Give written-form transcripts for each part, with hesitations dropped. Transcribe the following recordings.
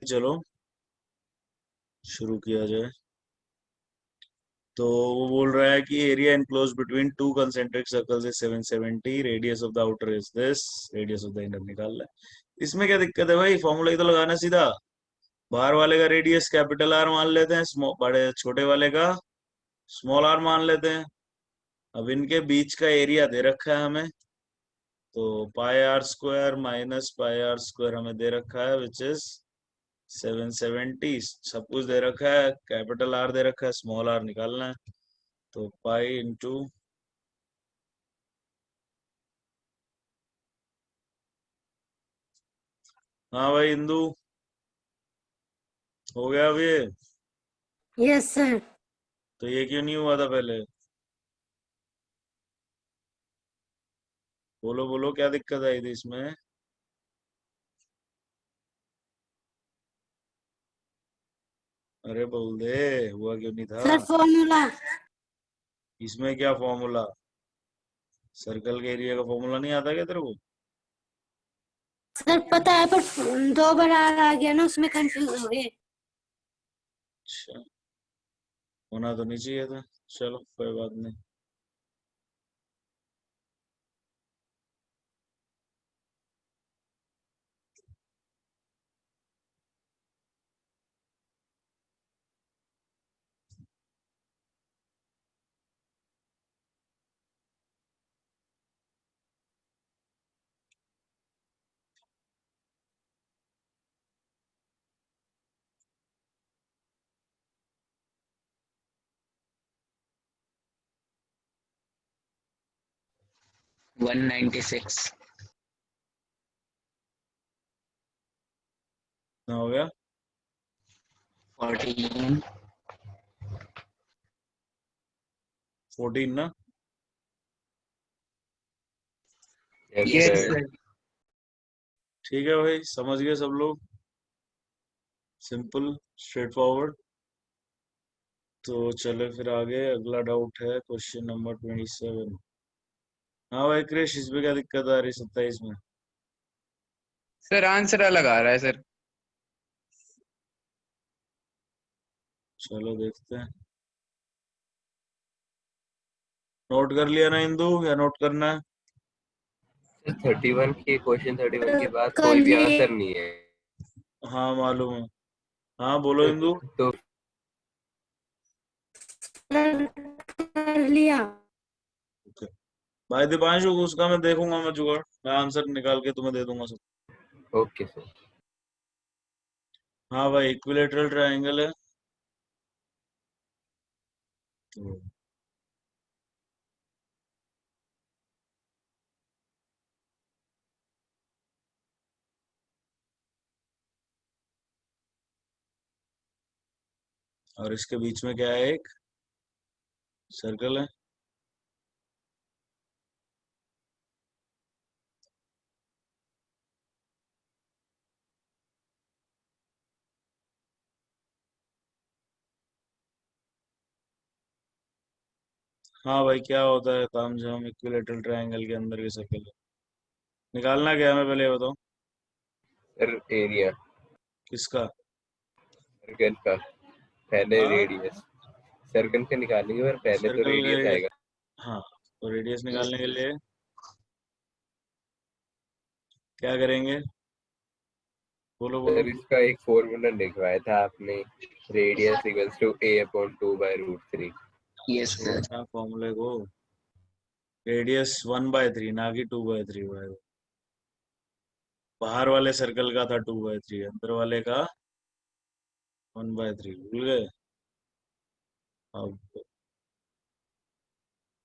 चलो शुरू किया जाए। तो वो बोल रहा है कि area enclose between two concentric circles is 770, radius of the outer is this, radius of the inner निकालना है। इसमें क्या दिक्कत है भाई, फॉर्मूला ही तो लगाना है सीधा। बाहर वाले का रेडियस कैपिटल आर मान लेते हैं, बड़े छोटे वाले का स्मॉल आर मान लेते हैं। अब इनके बीच का एरिया दे रखा है हमें, तो pi are square minus pi are square हमें दे रखा है, विच इज 770। सब कुछ दे रखा है, कैपिटल आर दे रखा है, स्मॉल आर निकालना है। तो पाई इंटू, हाँ भाई इंदू, हो गया अब ये? Yes sir. तो ये क्यों नहीं हुआ था पहले? बोलो बोलो, क्या दिक्कत आई थी इसमें? अरे बोल दे, हुआ क्यों नहीं था? Sir formula. इसमें क्या फॉर्मूला? सर्कल के एरिया का फॉर्मूला नहीं आता क्या तेरे को? सर पता है, पर 2 बार आ गया ना, उसमें कंफ्यूज हो गए। अच्छा, होना तो नहीं चाहिए था। चलो कोई बात नहीं। वन 96। ना हो गया 14। 14 ना? Yes sir. ठीक है भाई, समझ गए सब लोग? Simple, straight forward. तो चले फिर आगे, अगला डाउट है क्वेश्चन नंबर 27। हाँ भाई क्रिश, इसमें क्या दिक्कत आ रही 27 में? सर आंसर अलग आ रहा है सर। चलो देखते हैं। नोट कर लिया ना इंदू, या नोट करना है? 31 के क्वेश्चन 31 के बाद कर कोई भी लिए आंसर नहीं है। हाँ मालूम है। हाँ बोलो इंदू। तो सर, कर लिया। भाई दीपांशु, उसका मैं देखूंगा, मैं जुगाड़, मैं आंसर निकाल के तुम्हें दे दूंगा सब। Okay sir. हाँ भाई, इक्विलेटरल ट्रायंगल है तो और इसके बीच में क्या है, एक सर्कल है। हाँ भाई, क्या होता है तामझाम इक्विलेटरल ट्रायंगल के अंदर की सर्कल है? निकालना क्या है, मैं पहले ये बताओ। सर एरिया किसका? सर्कल का, पहले हाँ, रेडियस। सर्कल के निकालेंगे पर पहले तो सर्कल रेडियस का। आएगा। हाँ, तो रेडियस यस निकालने के सर। लिए क्या करेंगे? बोलो बोलो। सर इसका एक फॉर्मूला लिखवाया था आपने, radius equals to a/2/√3। Yes sir. छोड़ना फॉर्मूले को। रेडियस 1/3 ना कि 2/3 भाई। बाहर वाले सर्कल का था 2/3, अंदर वाले का 1/3, भूल गए? अब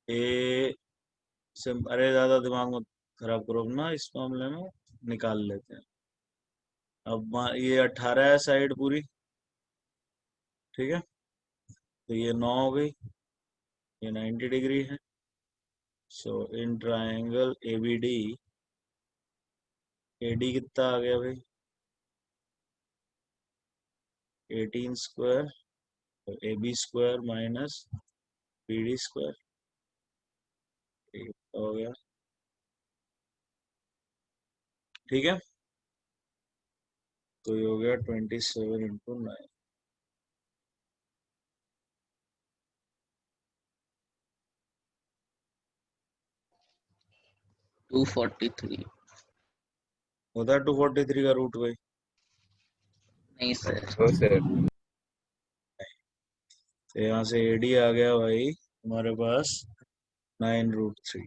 ए अरे ज्यादा दिमाग मत खराब करो अपना, इस मामले में निकाल लेते हैं। अब ये 18 है साइड पूरी, ठीक है? तो ये 9 हो गई, ये 90 डिग्री है। So in triangle ABD, AD कितना आ गया भाई? 18 स्क्वायर, और A B square minus B D square, हो गया, ठीक है? तो ये हो गया 27 इंटू 9। टू 43 होता है 243 का रूट भाई? नहीं सर नो सर। तो यहाँ से एडी आ गया भाई हमारे पास 9√3।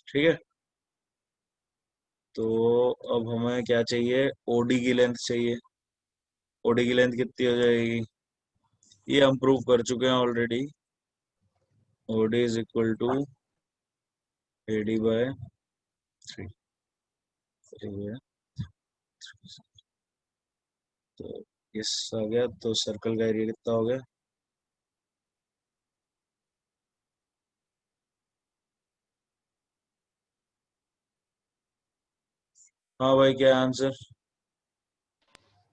ठीक है, तो अब हमें क्या चाहिए? ओडी की लेंथ चाहिए। ओडी की लेंथ कितनी हो जाएगी? ये हम प्रूव कर चुके हैं already. OD is equal to AD by 3। तो यस आ गया। तो सर्कल का एरिया कितना हो गया? हाँ भाई, क्या आंसर?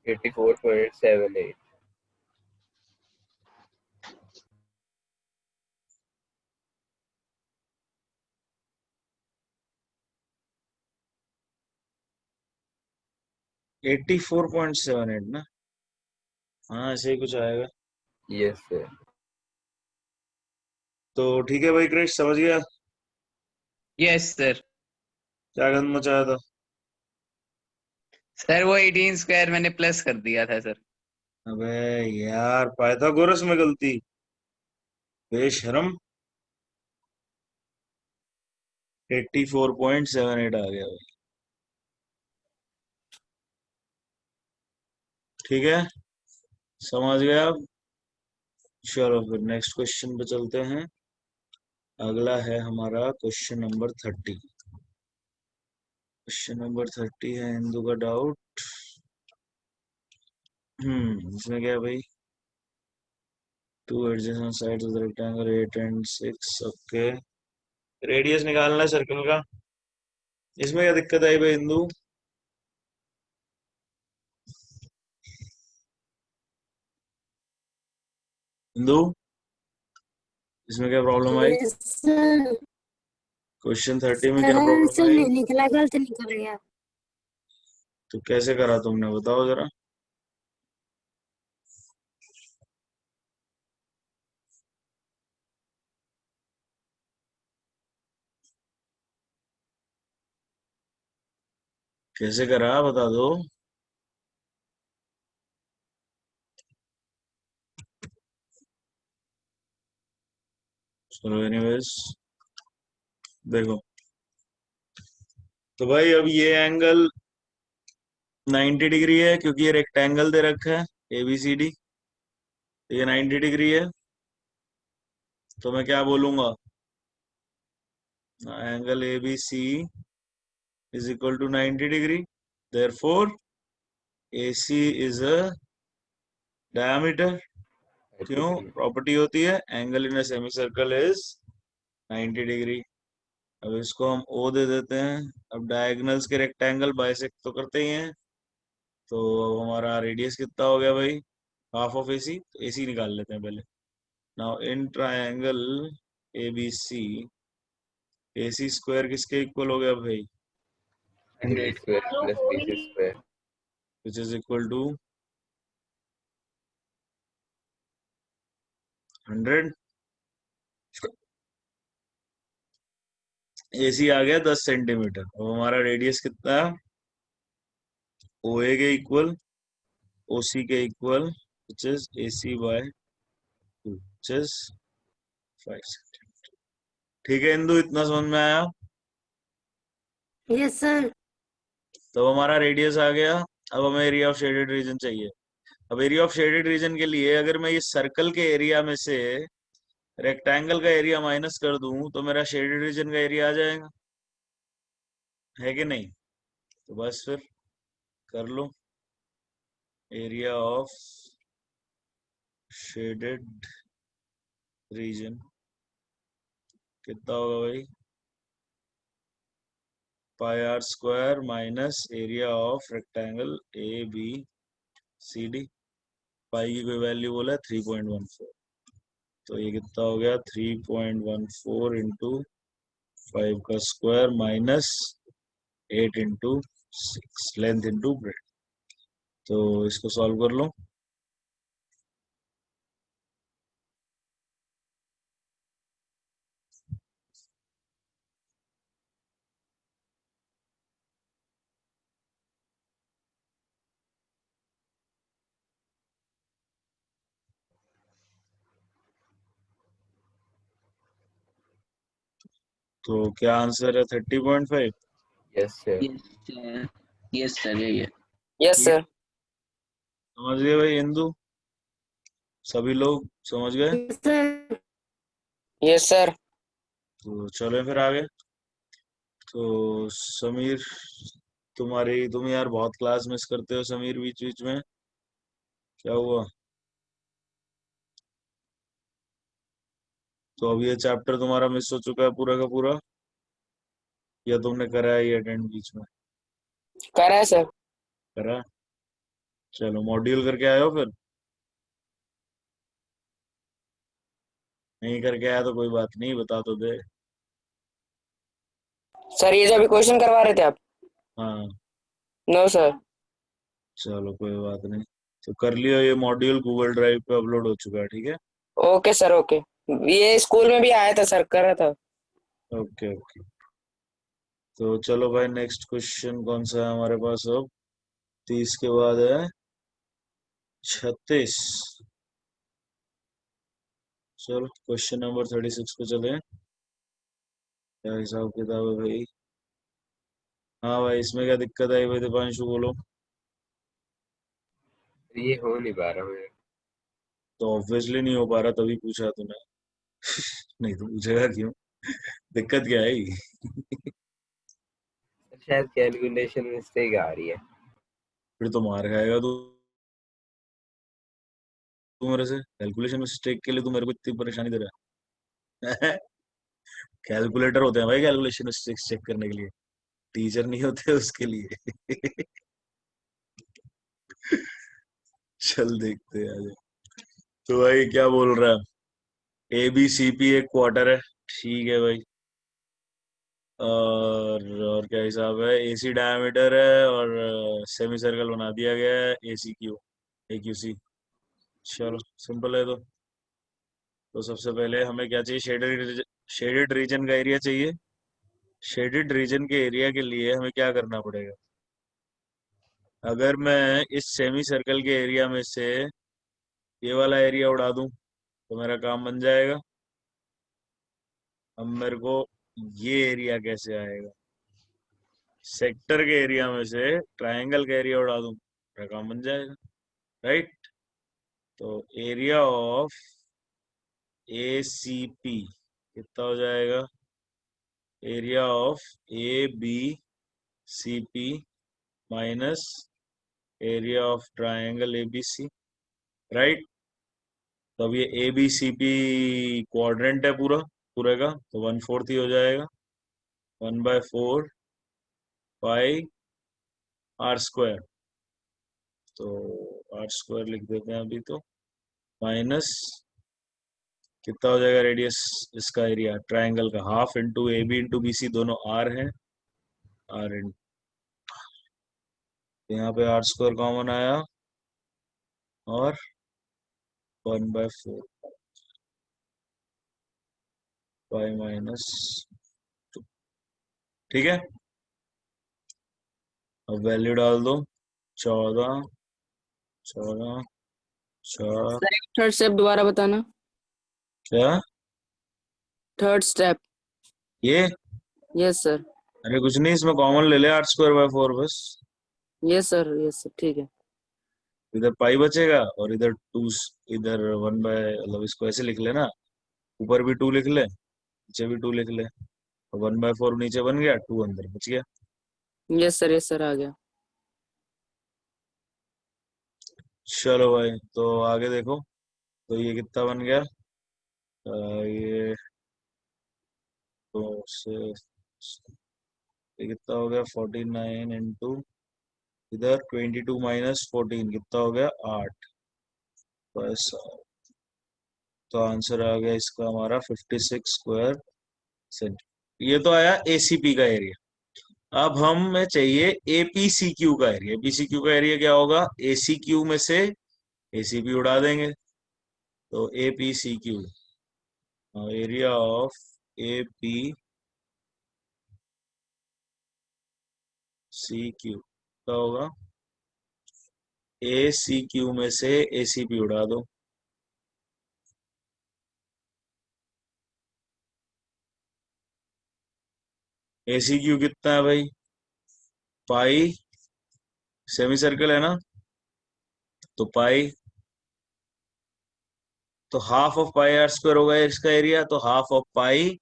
84.78। एट्टी 4.78 ना? हाँ, ऐसे ही कुछ आएगा। Yes sir. तो ठीक है भाई क्रिश, समझ गया यस सर। क्या गंद मचाया था? सर वो 18 स्क्वायर मैंने प्लस कर दिया था सर। अबे यार, पाइथागोरस में गलती, बेशरम। 84.78 आ गया भाई। ठीक है, समझ गया आप? चलो फिर नेक्स्ट क्वेश्चन पे चलते हैं। अगला है हमारा क्वेश्चन नंबर 30। क्वेश्चन नंबर 30 है हिंदू का डाउट। इसमें क्या है भाई? Two adjacent sides of the rectangle 8 and 6। Okay, radius निकालना है सर्कल का। इसमें क्या दिक्कत आई भाई हिंदू? हिंदू, इसमें क्या प्रॉब्लम आई? सर क्वेश्चन 30 में क्या प्रॉब्लम आंसर आई? नहीं निकला, गलत निकल गया। तो कैसे करा तुमने, बताओ जरा। कैसे करा, बता दो। चलो एनीवेज, देखो तो भाई अब ये एंगल 90 डिग्री है क्योंकि ये रेक्टेंगल दे रखा है ABCD। ये 90 डिग्री है, तो मैं क्या बोलूंगा? Angle ABC is equal to 90 degree, therefore AC is a diameter. क्यों? प्रॉपर्टी होती है angle in a semi circle is 90 degree. अब इसको हम O दे देते हैं। अब डायगोनल्स के रेक्टेंगल बाइसेक्ट तो करते ही हैं, तो अब हमारा रेडियस कितना हो गया भाई? Half of AC। तो AC निकाल लेते हैं पहले। Now in triangle ABC, AC square किसके इक्वल हो गया भाई? AB square plus BC square. Which is equal to 100। AC आ गया 10 सेंटीमीटर। अब हमारा रेडियस कितना है? OA के इक्वल, OC के equal, which is AC by 2, which is 5 centimetre. ठीक है इंदु, इतना समझ में आया? Yes sir. तो हमारा रेडियस आ गया। अब हमें एरिया ऑफ शेडेड रीजन चाहिए। अब एरिया ऑफ शेडेड रीजन के लिए अगर मैं ये सर्कल के एरिया में से रेक्टेंगल का एरिया माइनस कर दूं तो मेरा शेडेड रीजन का एरिया आ जाएगा, है कि नहीं? तो बस फिर कर लो। एरिया ऑफ शेडेड रीजन कितना होगा भाई? Pi are square minus area of rectangle ABCD। Pi की कोई वैल्यू बोला 3.14, तो ये कितना हो गया? 3.14 इंटू 5 का square minus 8 into 6 length into breadth. तो इसको सॉल्व कर लो। तो क्या आंसर है? 30.5। Yes sir. यस सर यही है। Yes sir. समझ गए भाई इंदु? सभी लोग समझ गए? Sir yes sir. तो चले फिर आगे। तो समीर, तुम यार बहुत क्लास मिस करते हो समीर, बीच बीच में क्या हुआ? तो अब ये चैप्टर तुम्हारा मिस हो चुका है पूरा का पूरा, या तुमने करा है ये अटेंड बीच में? करा है सर। करा। चलो मॉड्यूल करके आए हो फिर? नहीं करके आया तो कोई बात नहीं, बता तो दे। सर ये जो अभी क्वेश्चन करवा रहे थे आप? हाँ नो सर। चलो कोई बात नहीं। तो कर लियो, ये मॉड्यूल गूगल ड्राइव पे अपलोड हो चुका है, ठीक है? Okay sir okay. ये स्कूल में भी आया था सर, कर रहा था। Okay okay. तो चलो भाई, नेक्स्ट क्वेश्चन कौन सा है हमारे पास अब? 30 के बाद है 36। चलो क्वेश्चन नंबर 36 पे चले। क्या हिसाब किताब है भाई? हाँ भाई, इसमें क्या दिक्कत आई भाई? दीपांशु बोलो। ये हो नहीं पा रहा मेरे। तो ऑब्वियसली नहीं हो पा रहा, तभी पूछा तूने। नहीं तो पूछेगा क्यों? दिक्कत क्या है? शायद कैलकुलेशन मिस्टेक आ रही है। फिर तो मार खाएगा तू मेरे से। कैलकुलेशन मिस्टेक के लिए तू मेरे को इतनी परेशानी दे रहा है? कैलकुलेटर होते हैं भाई कैलकुलेशन मिस्टेक्स चेक करने के लिए, टीचर नहीं होते उसके लिए। चल देखते हैं आज। तो भाई क्या बोल रहा है? ए बी सी पी एक क्वार्टर है, ठीक है भाई। और क्या हिसाब है? एसी डायमीटर है और सेमी सर्कल बना दिया गया है, एसी क्यू, ए क्यू सी। चलो सिंपल है। तो सबसे पहले हमें क्या चाहिए? शेडेड रीजन का एरिया चाहिए। शेडेड रीजन के एरिया के लिए हमें क्या करना पड़ेगा? अगर मैं इस सेमी सर्कल के एरिया में से ये वाला एरिया उड़ा दूं तो मेरा काम बन जाएगा। अब मेरे को ये एरिया कैसे आएगा? सेक्टर के एरिया में से ट्रायंगल का एरिया उड़ा दूं, मेरा काम बन जाएगा, राइट? तो area of A C P कितना हो जाएगा? Area of A B C P minus area of triangle A B C, right? तो अब ये A B C P quadrant है पूरा पूरे का, तो 1/4 ही हो जाएगा। 1/4 पाई आर स्क्वायर। तो आर स्क्वायर लिख देते हैं अभी तो, माइनस कितना हो जाएगा रेडियस इसका एरिया ट्रायंगल का? Half into A B into B C, दोनों आर हैं। आर इन यहाँ पे आर स्क्वायर कॉमन आया और 1/4 पाई माइनस, ठीक है? अब वैल्यू डाल दो। 14 14 4। थर्ड स्टेप दोबारा बताना। क्या? Third step. ये यस सर। अरे कुछ नहीं, इसमें कॉमन ले ले, 8/4 बस। यस सर ठीक है। इधर पाई बचेगा और इधर 2, इधर 1/, मतलब इसको ऐसे लिख लेना, ऊपर भी 2 लिख ले, नीचे भी 2 लिख ले। 1/4 नीचे बन गया, 2 अंदर बच गया। यस सर आ गया। चलो भाई, तो आगे देखो। तो ये कितना बन गया? ये तो ये कितना हो गया? 49 इंटू इधर 22 माइनस 14 कितना हो गया? 8। बस, तो आंसर आ गया इसका हमारा 56 स्क्वायर सेंटीमीटर। ये तो आया एसीपी का एरिया। अब हमें चाहिए एपीसीक्यू का एरिया। एपीसीक्यू का एरिया क्या होगा? एसीक्यू में से एसीपी उड़ा देंगे, तो एपीसीक्यू एरिया ऑफ एपीसीक्यू क्या होगा? एसीक्यू में से एसीपी उड़ा दो। एसीक्यू कितना है भाई? पाई, सेमी सर्कल है ना, तो पाई, तो half of pi are square होगा इसका एरिया, तो हाफ ऑफ पाई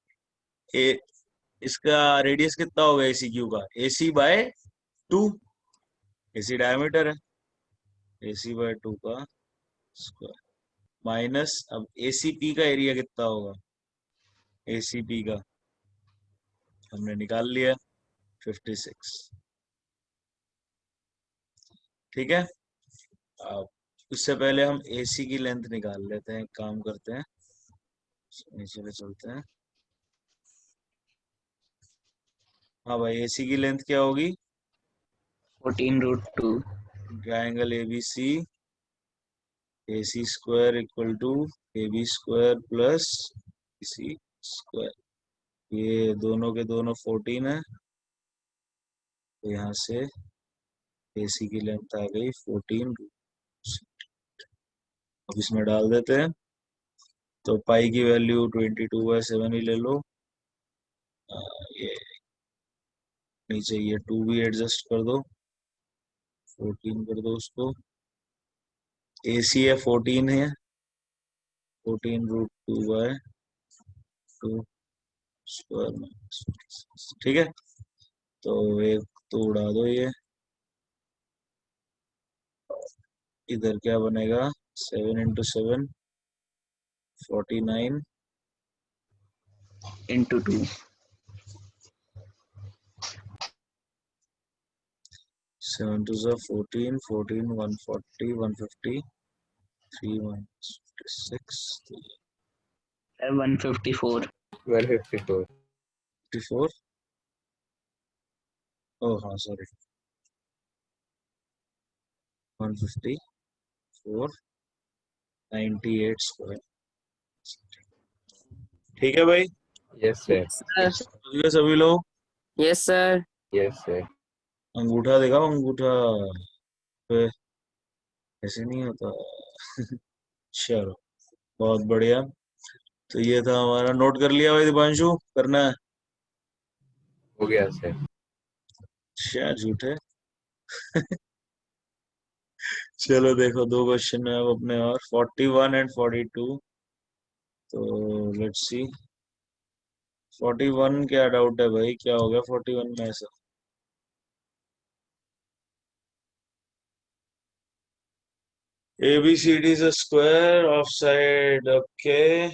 ए, इसका रेडियस कितना होगा एसीक्यू का? एसी बाय 2, एसी डायमीटर है, एसी बाय 2 का स्क्वायर माइनस, अब एसीपी का एरिया कितना होगा? एसीपी का हमने निकाल लिया 56। ठीक है, अब उससे पहले हम एसी की लेंथ निकाल लेते हैं। एक काम करते हैं, नीचे पे चलते हैं। हाँ भाई, एसी की लेंथ क्या होगी? 14√2 triangle ABC, AC square equal to AB square plus C square. ये दोनों के दोनों 14 है, तो यहाँ से एसी की लेंथ आ गई 14। अब इसमें डाल देते हैं, तो पाई की वैल्यू 22/7 ही ले लो। ये नीचे ये 2 भी एडजस्ट कर दो, 14 कर दो उसको। एसी है 14 है, 14√2/2 स्क्वायर माइनस 56। ठीक है, तो एक तो उड़ा दो ये, इधर क्या बनेगा? 7 × 7 49, into 2 7 2 14, 14 140 150 3 56 154 154. 54। ओह हाँ सॉरी, 154 98 स्क्वायर। ठीक है भाई, Yes, sir. समझ गए सभी लोग? Yes sir. Yes, sir. अंगूठा दिखाओ, अंगूठा पे ऐसे नहीं होता। चलो, बहुत बढ़िया। तो ये था हमारा, नोट कर लिया भाई दीपांशु? करना है? हो गया sir. क्या झूठे। चलो देखो, 2 क्वेश्चन है अब अपने, और 41 एंड 42। तो लेट्स सी 41 क्या डाउट है भाई? क्या हो गया 41 में ऐसा? ABCD is a square of side, okay.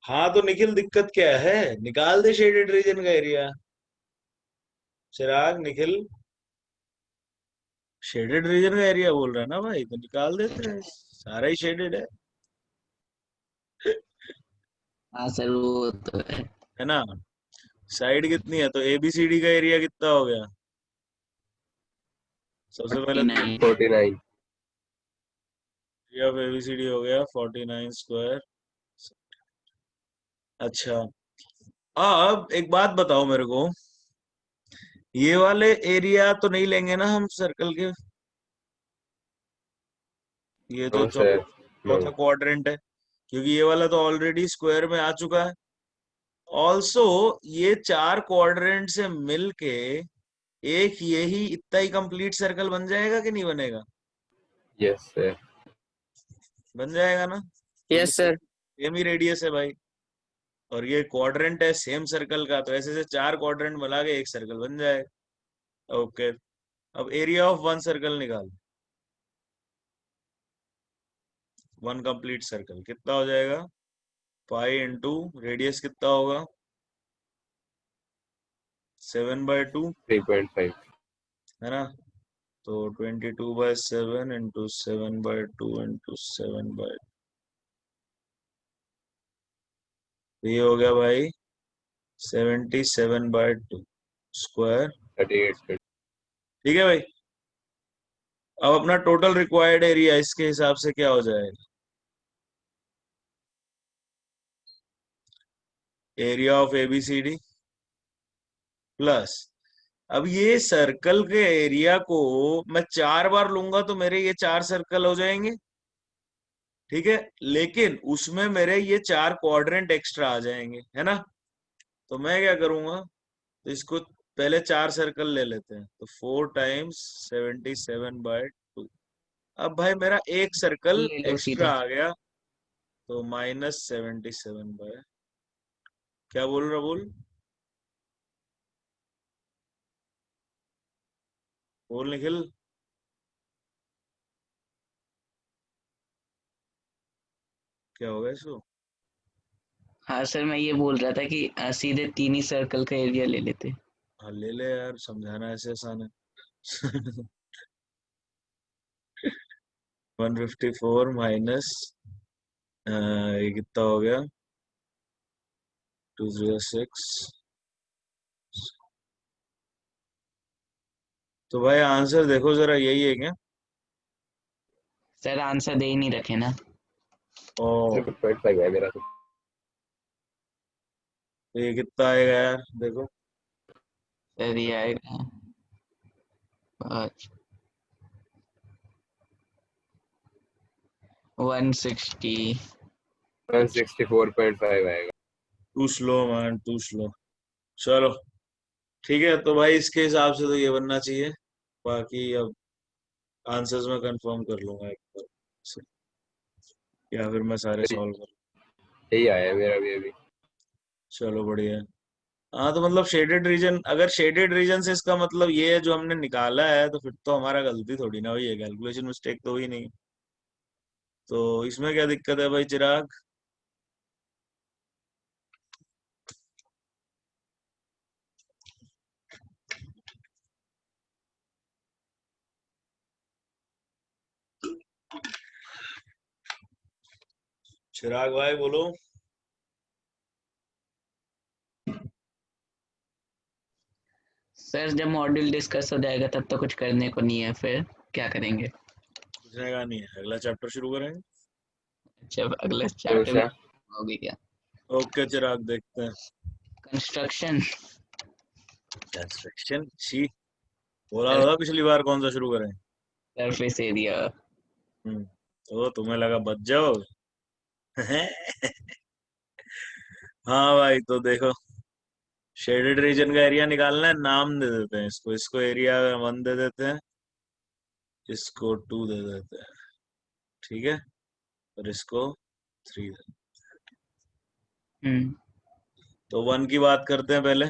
हाँ तो निखिल, दिक्कत क्या है? निकाल दे शेडेड रीजन का एरिया। चिराग, निखिल, शेडेड रीजन का एरिया बोल रहा है ना भाई, तो निकाल देते हैं, सारा ही शेडेड हाँ सर वो तो है ना? साइड कितनी है, तो ABCD का एरिया कितना हो गया? सबसे पहले 49 49. एरिया ऑफ ABCD हो गया 49 स्क्वायर। अच्छा, अब एक बात बताओ मेरे को, ये वाले एरिया तो नहीं लेंगे ना हम सर्कल के? ये तो No sir. चौथा No. क्वाड्रेंट है, क्योंकि ये वाला तो ऑलरेडी स्क्वायर में आ चुका है। ऑल्सो ये 4 क्वाड्रेंट से मिलके एक यही इतना ही कंप्लीट सर्कल बन जाएगा कि नहीं बनेगा? Yes sir. बन जाएगा ना, क्योंकि यस सर। सेम ही रेडियस है भाई, और ये क्वाड्रेंट है सेम सर्कल का, तो ऐसे से 4 क्वाड्रेंट मिला के एक सर्कल बन जाएगा। ओके, अब एरिया ऑफ वन सर्कल निकाल। वन कंप्लीट सर्कल कितना हो जाएगा? पाई इंटू रेडियस कितना होगा? 7/2 3.5. है ना? तो 22/7 इंटू 7/2 इंटू 7/2 तो ये हो गया भाई 77/2 स्क्वायर। 38। ठीक है भाई। अब अपना टोटल रिक्वायर्ड एरिया इसके हिसाब से क्या हो जाएगा? एरिया ऑफ ABCD प्लस, अब ये सर्कल के एरिया को मैं 4 बार लूंगा तो मेरे ये 4 सर्कल हो जाएंगे, ठीक है, लेकिन उसमें मेरे ये 4 क्वाड्रेंट एक्स्ट्रा आ जाएंगे, है ना। तो मैं क्या करूंगा, तो इसको पहले 4 सर्कल ले लेते हैं, तो 4 टाइम्स 77/2। अब भाई मेरा एक सर्कल ले लो एक्स्ट्रा सीधा। आ गया, तो -77/, क्या बोल रहा बोल बोल निखिल। क्या होगा इसको? हाँ सर, मैं ये बोल रहा था कि सीधे 3 ही सर्कल का एरिया ले लेते। हाँ ले ले यार, समझाना ऐसे आसान है। 154 माइनस ये कितना हो गया, 206। तो भाई आंसर देखो जरा, यही है क्या? सर आंसर दे ही नहीं रखे ना। ओ 2.5 है मेरा तो। तो ये कितना आएगा यार, देखो। सर ये आएगा 160। 164.5 आएगा। Too slow man, too slow. चलो ठीक है, तो भाई इसके हिसाब से तो ये बनना चाहिए। बाकी अब आंसर्स में कंफर्म कर लूंगा एक बार से, या फिर मैं सारे सॉल्व कर। यही आया मेरा भी अभी। चलो बढ़िया है। हाँ तो मतलब शेडेड रीजन, अगर शेडेड रीजन से इसका मतलब ये है जो हमने निकाला है, तो फिर तो हमारा गलती थोड़ी ना हुई है, कैलकुलेशन मिस्टेक तो हुई नहीं। तो इसमें क्या दिक्कत है भाई चिराग? चिराग भाई बोलो। सर जब मॉड्यूल डिस्कस हो जाएगा तब तो कुछ करने को नहीं है, फिर क्या करेंगे? पूछने का नहीं है, अगला चैप्टर शुरू करेंगे। जब अगला तो चैप्टर में क्या? होगी क्या? ओके चिराग, देखते हैं। कंस्ट्रक्शन। कंस्ट्रक्शन शी, बोला था पिछली बार कौन सा शुरू करें। Surface area. तो तुम्हें लगा बच जाओ। हाँ भाई, तो देखो शेडेड रीजन का एरिया निकालना है, नाम दे देते हैं इसको। इसको एरिया 1 दे देते हैं, इसको 2 दे देते हैं, ठीक है, और इसको 3 दे। हम्म। तो 1 की बात करते हैं पहले।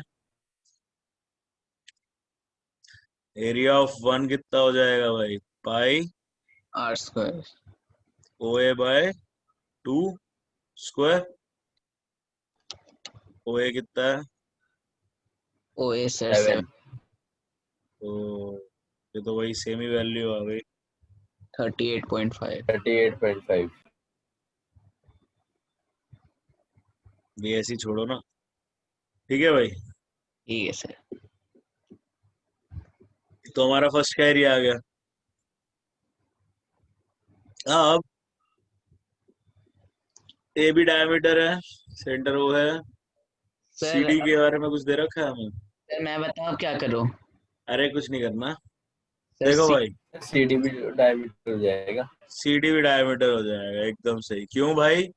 एरिया ऑफ 1 कितना हो जाएगा भाई? Pi R²। OA by 2 square. OA कितना है? OA sir 7। तो ये तो वही सेम ही वैल्यू आ गई। 38.5। 38.5। ये ऐसी छोड़ो ना, ठीक है भाई। ठीक है सर। तो हमारा फर्स्ट का एरिया आ गया। अब ए भी डायमीटर है, सेंटर वो है, सर CD के बारे में कुछ दे रखा है हमें? सर मैं बताऊं क्या करूं? अरे कुछ नहीं करना। सर देखो भाई, CD भी डायमीटर हो जाएगा। CD भी डायमीटर हो जाएगा, एकदम सही। क्यों भाई?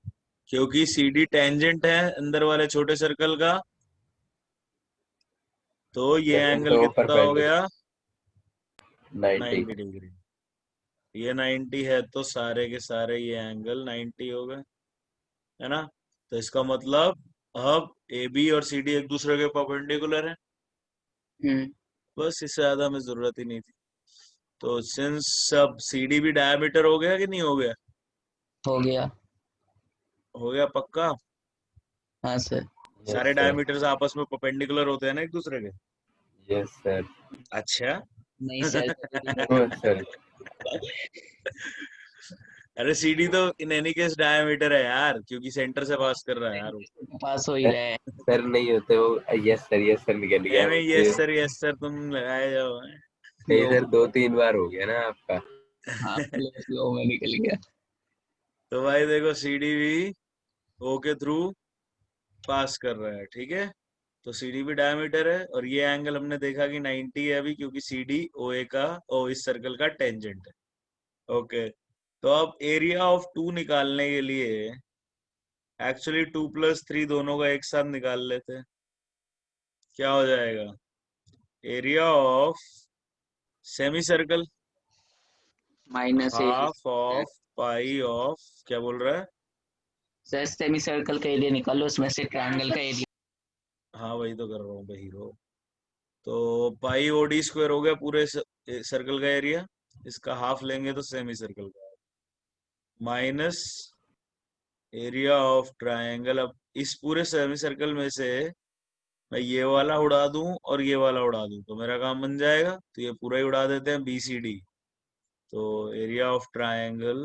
क्योंकि CD टेंजेंट है अंदर वाले छोटे सर्कल का, तो ये एंगल तो कितना हो गया? 90। 90 डिग्री। ये 90 है तो सारे के सारे ये एंगल 90 हो गए, है ना। तो इसका मतलब अब AB और CD एक दूसरे के परपेंडिकुलर है, हम्म। बस इससे ज्यादा हमें जरूरत ही नहीं थी। तो सिंस अब CD भी डायमीटर हो गया कि नहीं हो गया? हो गया। हो गया पक्का। हाँ सर। सारे यस सर। डायमीटर्स आपस में परपेंडिकुलर होते हैं ना एक दूसरे के। Yes sir. अच्छा। नहीं सर, सर। अरे CD तो इन एनी केस डायमीटर है यार, क्योंकि सेंटर से पास कर रहा है यार वो। पास हो ही रहा है। सर नहीं होते वो, यस सर निकल गया। नहीं यस सर तुम लगाए जाओ। नहीं सर, 2-3 बार हो गया ना आपका। हाँ फ्लो में निकल गया। तो भाई देखो CD भी O के थ्रू पास कर रहा है, ठीक है। तो CD भी डायमीटर है, और ये एंगल हमने देखा कि 90 है अभी, क्योंकि CD OA का इस सर्कल का टेंजेंट है। ओके, तो अब एरिया ऑफ 2 निकालने के लिए एक्चुअली 2 + 3 दोनों का एक साथ निकाल लेते हैं। क्या हो जाएगा? Area of semi circle minus half of pi of, क्या बोल रहा है? सर सेमी सर्कल का एरिया निकालो, उसमें से ट्रायंगल का एरिया। हाँ वही तो कर रहा हूँ भाई हीरो। तो पाई OD² हो गया पूरे सर्कल का एरिया, इसका हाफ लेंगे तो सेमी सर्कल का, माइनस एरिया ऑफ ट्रायंगल। अब इस पूरे सेमी सर्कल में से मैं ये वाला उड़ा दूं और ये वाला उड़ा दूं तो मेरा काम बन जाएगा। तो ये पूरा ही उड़ा देते हैं, BCD। तो एरिया ऑफ ट्रायंगल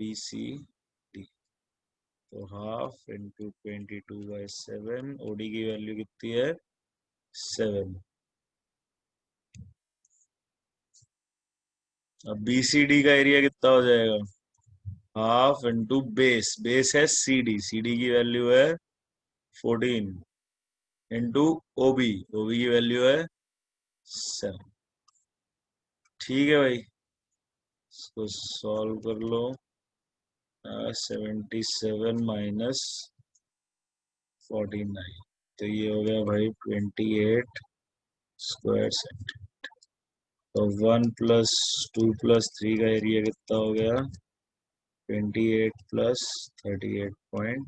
BCD, तो हाफ इंटू 22/7, OD की वैल्यू कितनी है? 7। अब BCD का एरिया कितना हो जाएगा? हाफ इंटू बेस है CD की वैल्यू है 14, इंटू OB की वैल्यू है 7। ठीक है भाई, इसको सॉल्व कर लो। 77 माइनस 49, तो ये हो गया भाई 28 स्क्वायर सेंटीमीटर। तो 1 + 2 + 3 का एरिया कितना हो गया? 28 + 38.5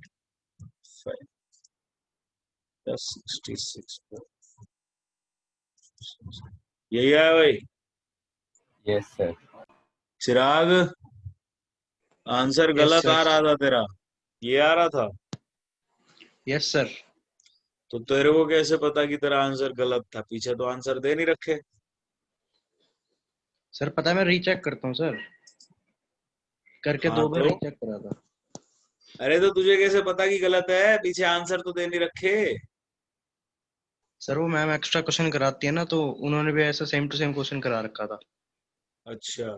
+ 66। यही आया भाई? Yes sir. चिराग, आंसर गलत आ रहा था तेरा, ये आ रहा था। Yes sir. तो तेरे को कैसे पता कि तेरा आंसर गलत था? पीछे तो आंसर दे नहीं रखे। सर पता है मैं रीचेक करता हूँ सर, करके हाँ 2 बार तो रीचेक करा था। अरे तो तुझे कैसे पता कि गलत है? पीछे आंसर तो दे नहीं रखे। सर वो मैम एक्स्ट्रा क्वेश्चन कराती है ना, तो उन्होंने भी ऐसा सेम टू सेम क्वेश्चन करा रखा था। अच्छा,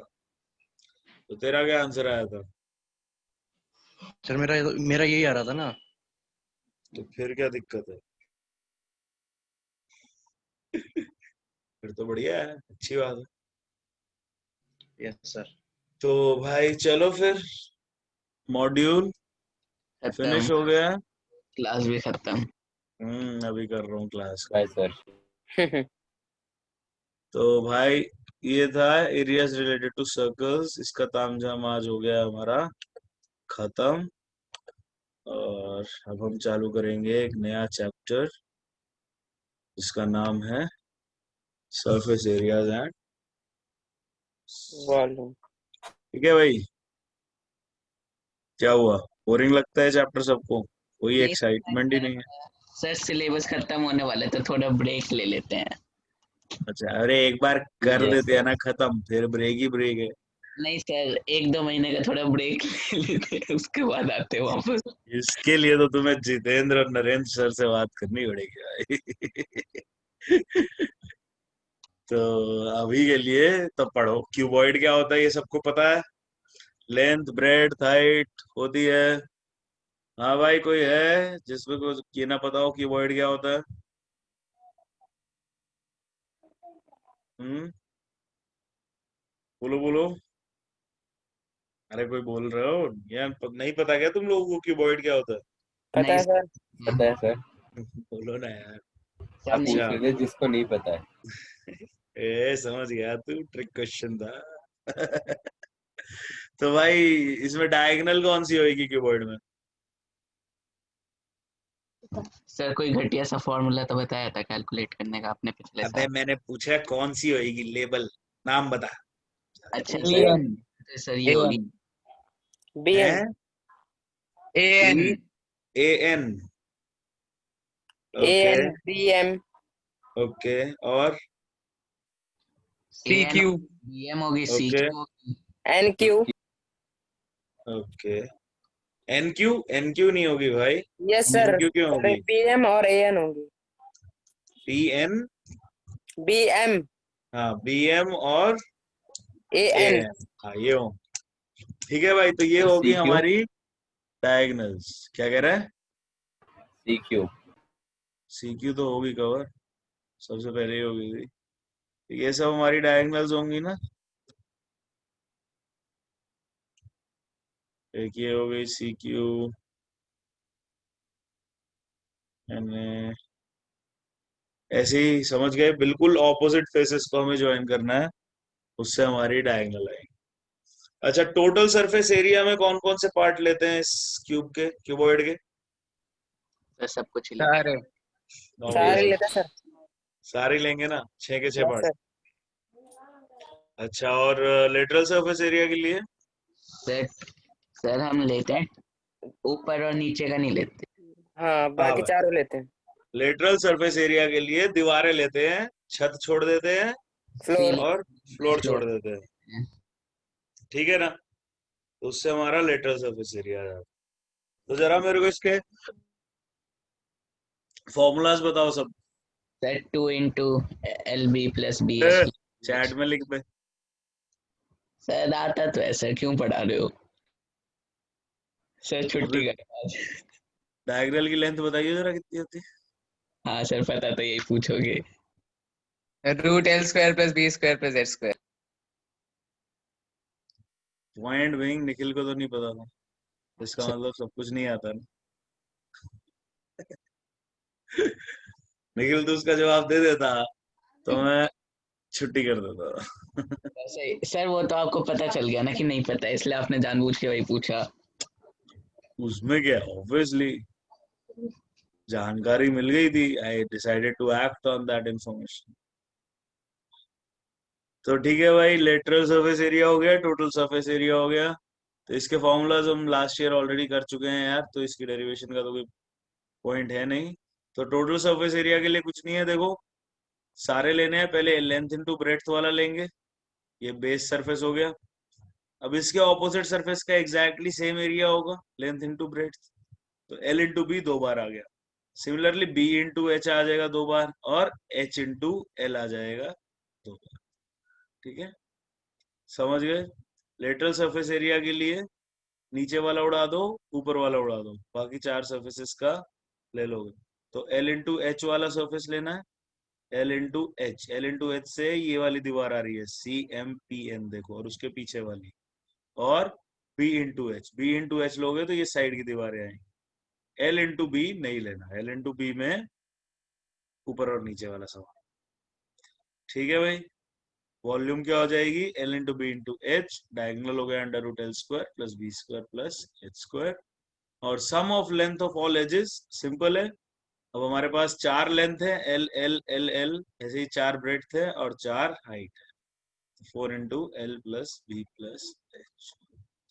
तो तेरा क्या आंसर आया था? सर मेरा यही आ रहा था ना। तो फिर क्या दिक्कत है? फिर तो बढ़िया है, अच्छी बात है। Yes sir. तो भाई चलो फिर, मॉड्यूल फिनिश खत्म, हो गया है। क्लास भी खत्म। अभी कर रहा हूँ क्लास का। Bye sir. तो भाई ये था एरियाज रिलेटेड टू सर्कल्स, इसका तामझाम आज हो गया हमारा खत्म। और अब हम चालू करेंगे एक नया चैप्टर जिसका नाम है सरफेस एरियाज एंड। वॉल्यूम। ठीक है भाई, क्या हुआ? बोरिंग लगता है चैप्टर सबको? कोई नहीं एक्साइटमेंट ही नहीं है? सर, सिलेबस खत्म होने वाला है तो थोड़ा ब्रेक ले लेते हैं। अच्छा, अरे एक बार कर Yes, देते हैं sir. ना खत्म, फिर ब्रेक ही ब्रेक है। नहीं सर, 1-2 महीने का थोड़ा ब्रेक ले लेते हैं, उसके बाद आते हैं वापस। इसके लिए तो तुम्हें जितेंद्र और नरेंद्र सर से बात करनी पड़ेगी भाई। तो अभी के लिए तो पढ़ो, क्यूबॉइड क्या होता है ये सबको पता है। लेंथ ब्रेड्थ हाइट होती है। हाँ भाई, कोई है जिसमें कुछ ये ना पता हो क्यूबॉइड क्या होता है? हम्म, बोलो बोलो। अरे कोई बोल रहे हो यार? नहीं पता क्या तुम लोगों को क्यूबॉइड क्या होता है? पता नहीं है सर। पता है सर। बोलो ना यार। सर, आप नहीं। अच्छा, पूछ लेते जिसको नहीं पता है। समझ गया, तू ट्रिक क्वेश्चन था। तो भाई इसमें डायगोनल कौन सी होगी क्यूबॉइड में? सर कोई घटिया सा फॉर्मूला तो बताया था कैलकुलेट करने का आपने पिछले अबे साल। मैंने पूछा कौन सी होगी, लेबल नाम बता। अच्छा BM तो सर ये होगी BM है AN AN। Okay AN BM okay, और CQ BM होगी, ओके CQ होगी, NQ ओके, एन क्यू नहीं होगी भाई, यस सर, एन क्यू क्यों होगी? पीएम और एएन होंगी। पी एन, बीएम हाँ बी एम और ए एएन। एन, हाँ ये हो। ठीक है भाई, तो ये तो होगी CQ हमारी डायगनल्स। क्या कह रहा है? CQ सी क्यू तो होगी कवर, सबसे पहले ही होगी थी। ये सब हमारी डायगनल्स होंगी ना। एक ये हो गई सी क्यू, ऐसे ही समझ गए, बिल्कुल ऑपोजिट फेसेस को हमें ज्वाइन करना है, उससे हमारी डायगोनल आएगी। अच्छा, टोटल सरफेस एरिया में कौन कौन से पार्ट लेते हैं इस क्यूब के, क्यूबॉइड के? सर सब कुछ ही लेते सारे सारे Obvious, लेते हैं सर। सारे लेंगे ना, 6 के 6 यस पार्ट। सर। अच्छा, और लेटरल सरफेस एरिया के लिए? सर। सर हम लेते हैं ऊपर और नीचे का नहीं लेते। हाँ, हाँ बाकी भाई, चारों लेते हैं। लेटरल सरफेस एरिया के लिए दीवारें लेते हैं, छत छोड़ देते हैं फ्लोर। सीलिंग और फ्लोर छोड़ फ्लोर। देते हैं। ठीक है ना, तो उससे हमारा लेटरल सरफेस एरिया आ जाता है। तो जरा मेरे को इसके फॉर्मूलाज बताओ सब। Sir 2 × LB + BH। चैट में लिख दे। सर आता तो है सर, क्यों पढ़ा रहे हो? सर अभी छुट्टी कर आज। डायगोनल की लेंथ बताइए जरा कितनी होती है। हाँ सर, पता तो यही पूछोगे। √L² + B² + Z²। Point being Nikhil को तो नहीं पता था, इसका सर, मतलब सब कुछ नहीं आता ना। निखिल तो उसका जवाब दे देता तो मैं छुट्टी कर देता था। सर वो तो आपको पता चल गया ना कि नहीं पता, इसलिए आपने जानबूझ के वही पूछा। उसमें क्या, ऑब्वियसली जानकारी मिल गई थी, I decided to act on that information. तो ठीक है भाई, लेटरल सरफेस एरिया हो गया, टोटल सरफेस एरिया हो गया। तो इसके फॉर्मूलाज हम लास्ट ईयर ऑलरेडी कर चुके हैं यार, तो इसकी डेरिवेशन का तो कोई पॉइंट है नहीं। तो टोटल सरफेस एरिया के लिए कुछ नहीं है, देखो सारे लेने हैं, पहले लेंथ इंटू ब्रेड्थ वाला लेंगे, ये बेस सरफेस हो गया। अब इसके ऑपोजिट सरफेस का एग्जैक्टली सेम एरिया होगा, लेंथ इंटू ब्रेड्थ, तो एल इंटू बी 2 बार आ गया। सिमिलरली बी इंटू एच आ जाएगा 2 बार, और एच इंटू एल आ जाएगा 2 बार। ठीक है, समझ गए? लेटरल सरफेस एरिया के लिए नीचे वाला उड़ा दो, ऊपर वाला उड़ा दो, बाकी 4 सरफेसेस का ले लोगे। तो एल इंटू एच वाला सरफेस लेना है, L into H, L into H से ये वाली दीवार आ रही है CMPN, देखो, और उसके पीछे वाली, और B into H, B into H लोगे तो ये साइड की दीवारें आएंगी। एल इंटू बी नहीं लेना, एल इंटू बी में ऊपर और नीचे वाला सवाल। ठीक है भाई, वॉल्यूम क्या हो जाएगी, L into B into H, diagonal हो गया √L² + B² + H², और sum of length of all edges simple है। अब हमारे पास 4 लेंथ है, एल एल एल एल, ऐसे ही 4 ब्रेड्थ है और 4 हाइट है, 4 × L + B + H।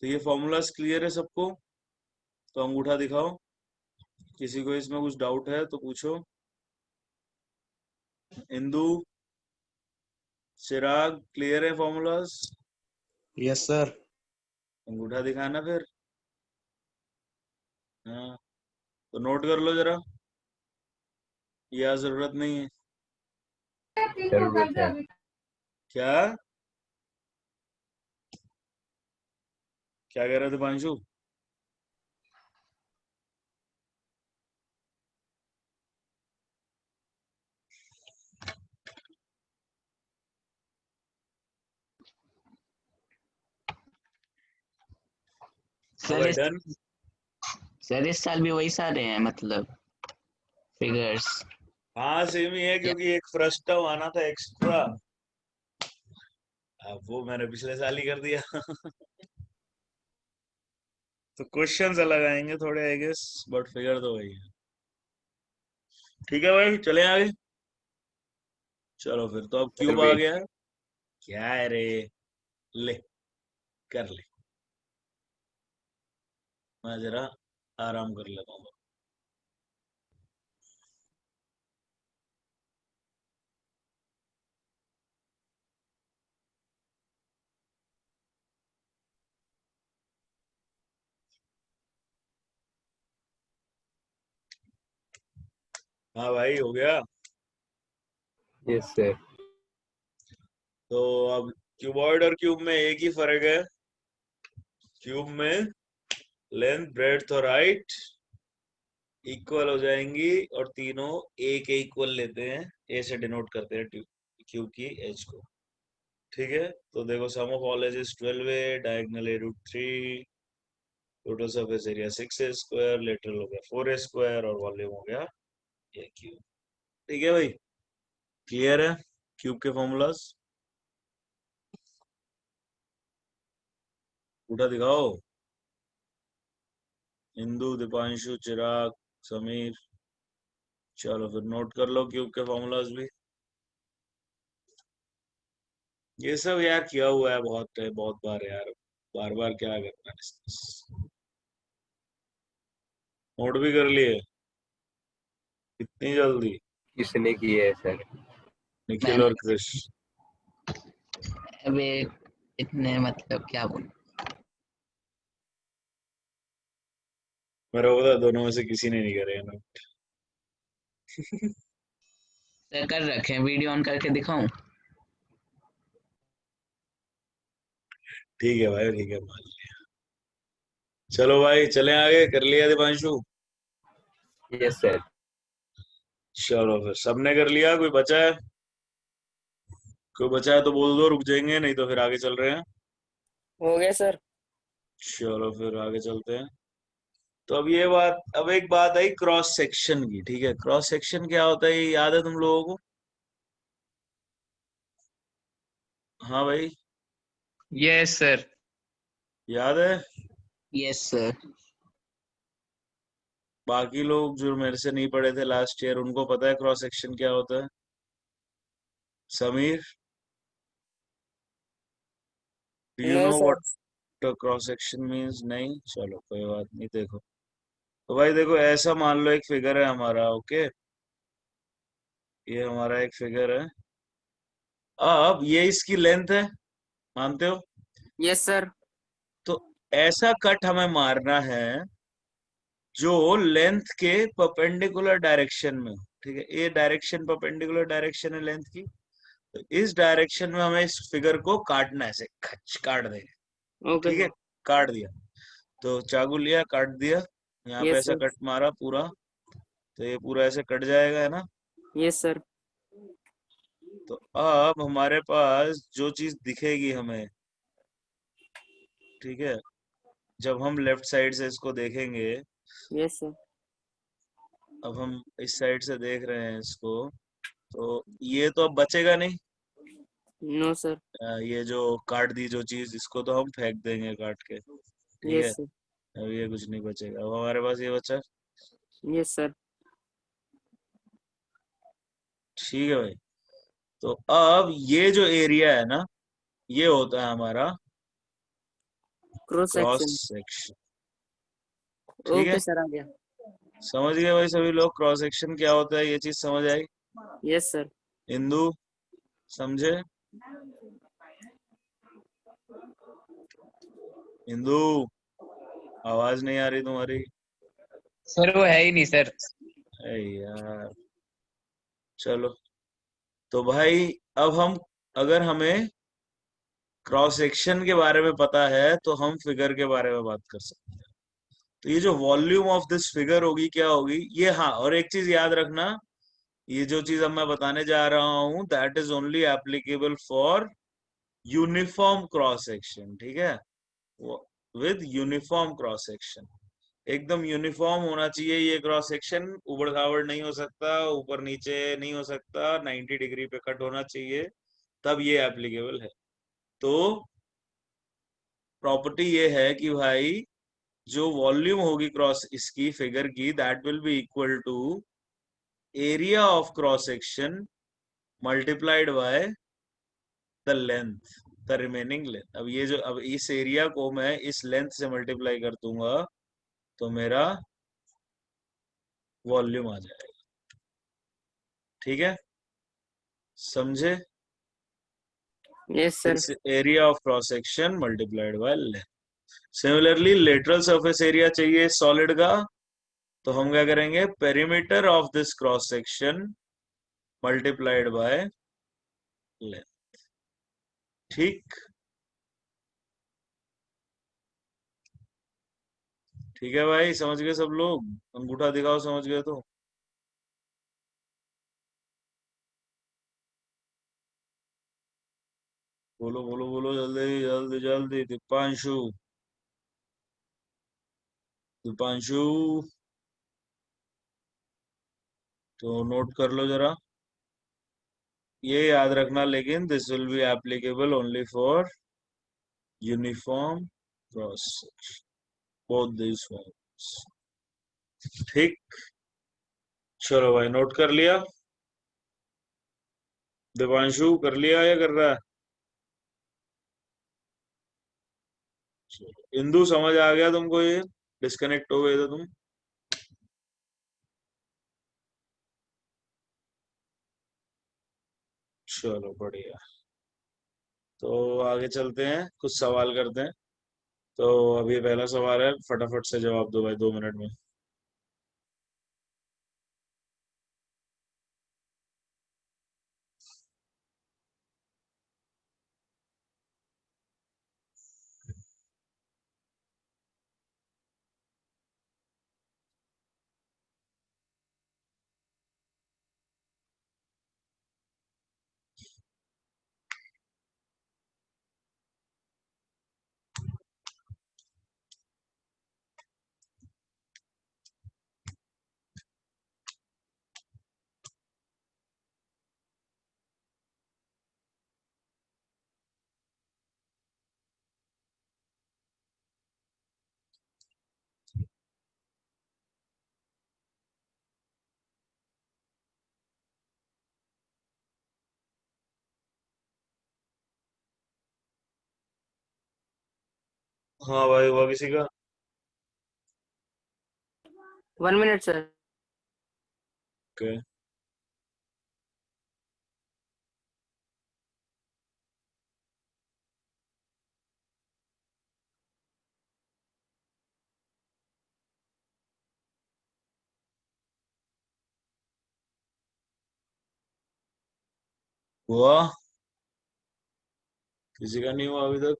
तो ये फॉर्मूलाज क्लियर है सबको? तो अंगूठा दिखाओ, किसी को इसमें कुछ डाउट है तो पूछो। इंदु, चिराग, क्लियर है फॉर्मूलाज? Yes sir. अंगूठा दिखाना फिर। हाँ, तो नोट कर लो जरा, या जरूरत नहीं है? जरूरत है। क्या क्या कह रहे थे पांशु? हाँ सर भाई, इस डन। सर इस साल भी वही सारे हैं मतलब फिगर्स। हाँ सेम ही है, क्योंकि एक फ्रस्टम आना था एक्स्ट्रा, अब वो मैंने पिछले साल ही कर दिया। तो क्वेश्चंस अलग आएंगे थोड़े आई गेस, बट फिगर तो वही है। ठीक है भाई, चले आगे। चलो फिर, तो अब सर क्यूब आ वेट, गया है। क्या है रे, ले, कर ले, मैं जरा आराम कर लेता हूँ। हाँ भाई, हो गया। Yes sir. तो अब क्यूबॉइड और क्यूब में एक ही फर्क है, क्यूब में लेंथ ब्रेड्थ और हाइट इक्वल हो जाएंगी और तीनों ए के इक्वल लेते हैं, ए से डिनोट करते हैं क्यूब की एज को। ठीक है, तो देखो sum of all edges 12a, diagonal a √3, total surface area 6a square, lateral हो गया 4a स्क्वायर और वॉल्यूम हो गया ये क्यूब। ठीक है भाई, क्लियर है क्यूब के फॉर्मूलाज? उठा दिखाओ, इंदु, दीपांशु, चिराग, समीर। चलो फिर नोट कर लो क्यूब के फॉर्मूलाज भी। ये सब यार किया हुआ है बहुत बार यार, बार बार क्या करना डिस्कस। नोट भी कर लिए? इतनी जल्दी? किसने किया है सर? निखिल मैंने। और क्रिश। अबे इतने मतलब क्या बोलूं। मेरा पता दोनों में से किसी ने नहीं करे ना। सर कर रखे हैं, वीडियो ऑन करके दिखाऊं? ठीक है भाई, ठीक है, मान लिया। चलो भाई चलें आगे, कर लिया दीपांशु? Yes sir. चलो फिर सबने कर लिया, कोई बचा है? कोई बचा है तो बोल दो, रुक जाएंगे, नहीं तो फिर आगे चल रहे हैं। हो गया सर। चलो फिर आगे चलते हैं। तो अब एक बात आई क्रॉस सेक्शन की। ठीक है, क्रॉस सेक्शन क्या होता है, ये याद है तुम लोगों को? हाँ भाई, यस सर। याद है? Yes sir. बाकी लोग जो मेरे से नहीं पढ़े थे लास्ट ईयर, उनको पता है क्रॉस सेक्शन क्या होता है? Sameer, do you know no sir. What cross section means? नहीं, चलो कोई बात नहीं। देखो तो भाई देखो, ऐसा मान लो एक फिगर है हमारा, ओके, ये हमारा एक फिगर है। अब ये इसकी लेंथ है, मानते हो? Yes sir. तो ऐसा कट हमें मारना है जो लेंथ के परपेंडिकुलर डायरेक्शन में हो। ठीक है, ये डायरेक्शन परपेंडिकुलर डायरेक्शन है लेंथ की, तो इस डायरेक्शन में हमें इस फिगर को काटना है, ऐसे खच काट देंगे। ओके ठीक है, सर। काट दिया, तो चाकू लिया, काट दिया, यहाँ पे यस ऐसा सर। कट मारा पूरा, तो ये पूरा ऐसे कट जाएगा, है ना? Yes sir. तो अब हमारे पास जो चीज दिखेगी हमें, ठीक है, जब हम लेफ्ट साइड से इसको देखेंगे, यस सर। अब हम इस साइड से देख रहे हैं इसको, तो ये तो अब बचेगा नहीं। No sir. ये जो काट दी जो चीज, इसको तो हम फेंक देंगे काट के। ठीक है, यस सर। अब ये कुछ नहीं बचेगा, अब हमारे पास ये बचा। Yes sir. ठीक है भाई, तो अब ये जो एरिया है ना, ये होता है हमारा क्रॉस क्रॉस सेक्शन। सेक्शन। ठीक है, ओके सर, आ गया। समझ गए भाई सभी लोग क्रॉस सेक्शन क्या होता है? ये चीज समझ आई? Yes sir. इंदु, समझे? इंदु, आवाज नहीं आ रही तुम्हारी। सर वो है ही नहीं सर। अरे यार, चलो तो भाई, अब हम, अगर हमें क्रॉस सेक्शन के बारे में पता है तो हम फिगर के बारे में बात कर सकते हैं। तो ये जो वॉल्यूम ऑफ दिस फिगर होगी क्या होगी ये? हाँ, और एक चीज याद रखना, ये जो चीज अब मैं बताने जा रहा हूं, that is only applicable for uniform cross section. ठीक है, विद यूनिफॉर्म क्रॉस सेक्शन, एकदम यूनिफॉर्म होना चाहिए ये क्रॉस सेक्शन, उबड़ खाबड़ नहीं हो सकता, ऊपर नीचे नहीं हो सकता, 90 डिग्री पे कट होना चाहिए, तब ये एप्लीकेबल है। तो प्रॉपर्टी ये है कि भाई जो वॉल्यूम होगी क्रॉस इसकी फिगर की, that will be equal to area of cross section multiplied by the length, the remaining length. अब ये जो, अब इस एरिया को मैं इस लेंथ से मल्टीप्लाई कर दूंगा तो मेरा वॉल्यूम आ जाएगा। ठीक है, समझे? Yes sir. इस area of cross section multiplied by length. Similarly lateral surface area चाहिए सॉलिड का, तो हम क्या करेंगे, perimeter of this cross section multiplied by length. ठीक, ठीक है भाई, समझ गए सब लोग? अंगूठा दिखाओ समझ गए तो। बोलो बोलो बोलो, जल्दी जल्दी जल्दी। दीपांशु, दीपांशु, तो नोट कर लो जरा, ये याद रखना, लेकिन this will be applicable only for uniform cross section, both this forms. ठीक, चलो भाई, नोट कर लिया? दीपांशु कर लिया या कर रहा है? इंदु समझ आ गया तुमको? ये डिस्कनेक्ट हो गए थे तुम? चलो बढ़िया, तो आगे चलते हैं, कुछ सवाल करते हैं। तो अभी पहला सवाल है, फटाफट से जवाब दो भाई, 2 मिनट में। हाँ भाई, हुआ किसी का? 1 मिनट सर। ओके, हुआ? किसी का नहीं हुआ अभी तक?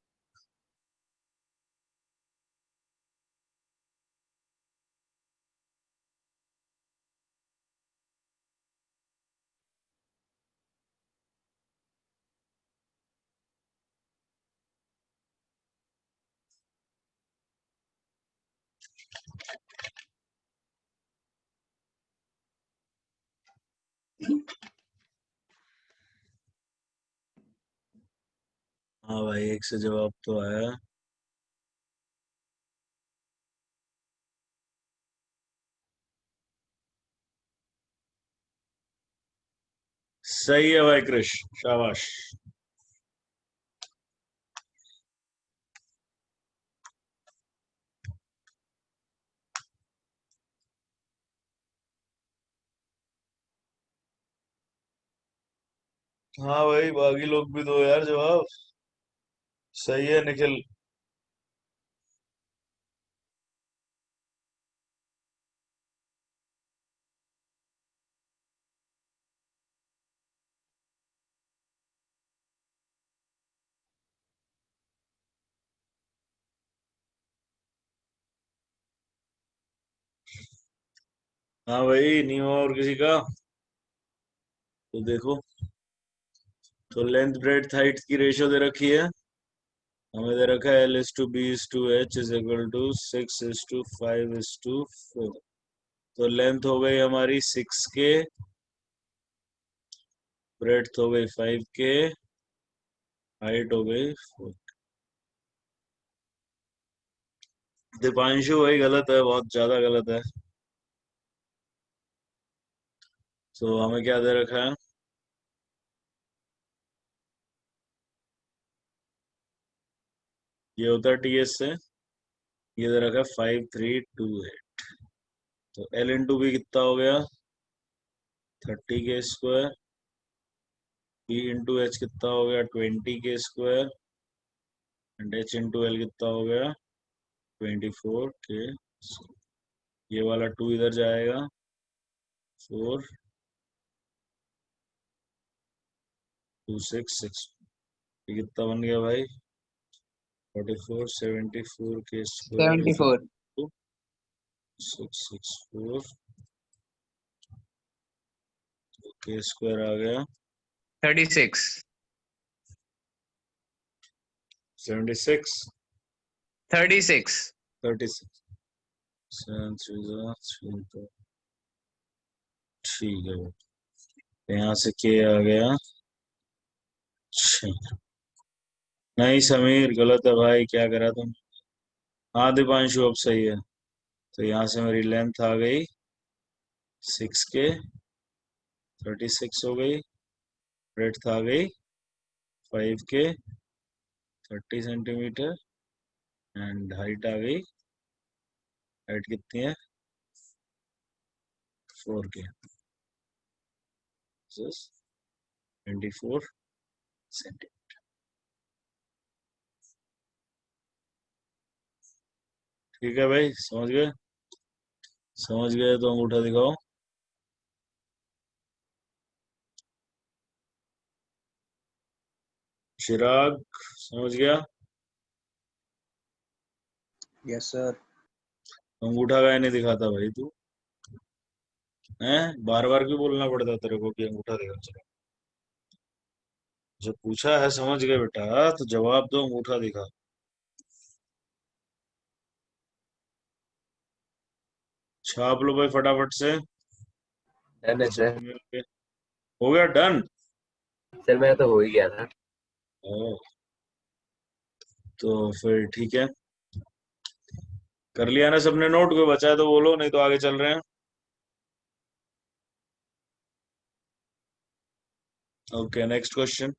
हाँ भाई, एक से जवाब तो आया। सही है भाई कृष, शाबाश। हाँ भाई, बाकी लोग भी दो यार जवाब। सही है निखिल। हाँ भाई, नहीं हुआ और किसी का? तो देखो, तो लेंथ ब्रेड्थ हाइट की रेशियो दे रखी है हमें, दे रखा है L/B/H इज इक्वल टू 6:5:4। तो लेंथ हो गई हमारी 6K, ब्रेड्थ हो गई 5K, हाइट हो गई 4। दीपांशु भाई गलत है, बहुत ज्यादा गलत है। तो हमें क्या दे रखा है? ये होता है TS से, ये दे रखा है 5328। तो L/B कितना हो गया? 30K²। B/H कितना हो गया? 20K²। एंड H/L कितना हो गया? 24K²। ये वाला 2 इधर जाएगा, 4 2 6 6, ये कितना बन गया भाई? 44 74 के स्क्वायर 74 664 के स्क्वायर आ गया 36 76 36 36 7 3 2 ठीक है भाई। यहाँ से के आ गया 6। नहीं समीर गलत है भाई, क्या करा तुम? हाँ दीपांशु अब सही है। तो यहाँ से मेरी लेंथ आ गई 6 के 36 हो गई, ब्रेड्थ आ गई 5 के 30 सेंटीमीटर एंड हाइट आ गई, हाइट कितनी है 4 के 24 सेंटीमीटर। ठीक है भाई, समझ गए? समझ गए तो अंगूठा दिखाओ। चिराग समझ गया? Yes sir. अंगूठा काहे नहीं दिखाता भाई तू? हैं, बार बार क्यों बोलना पड़ता तेरे को कि अंगूठा दिखा? चलो, जो पूछा है समझ गए बेटा तो जवाब दो, अंगूठा दिखा। छाप लो भाई फटाफट से, डन है सर। सब मिल के। हो गया डन? सर मेरा तो हो ही गया था। ओ, तो फिर ठीक है, कर लिया ना सबने नोट? कोई बचा है तो बोलो, नहीं तो आगे चल रहे हैं। Okay next question.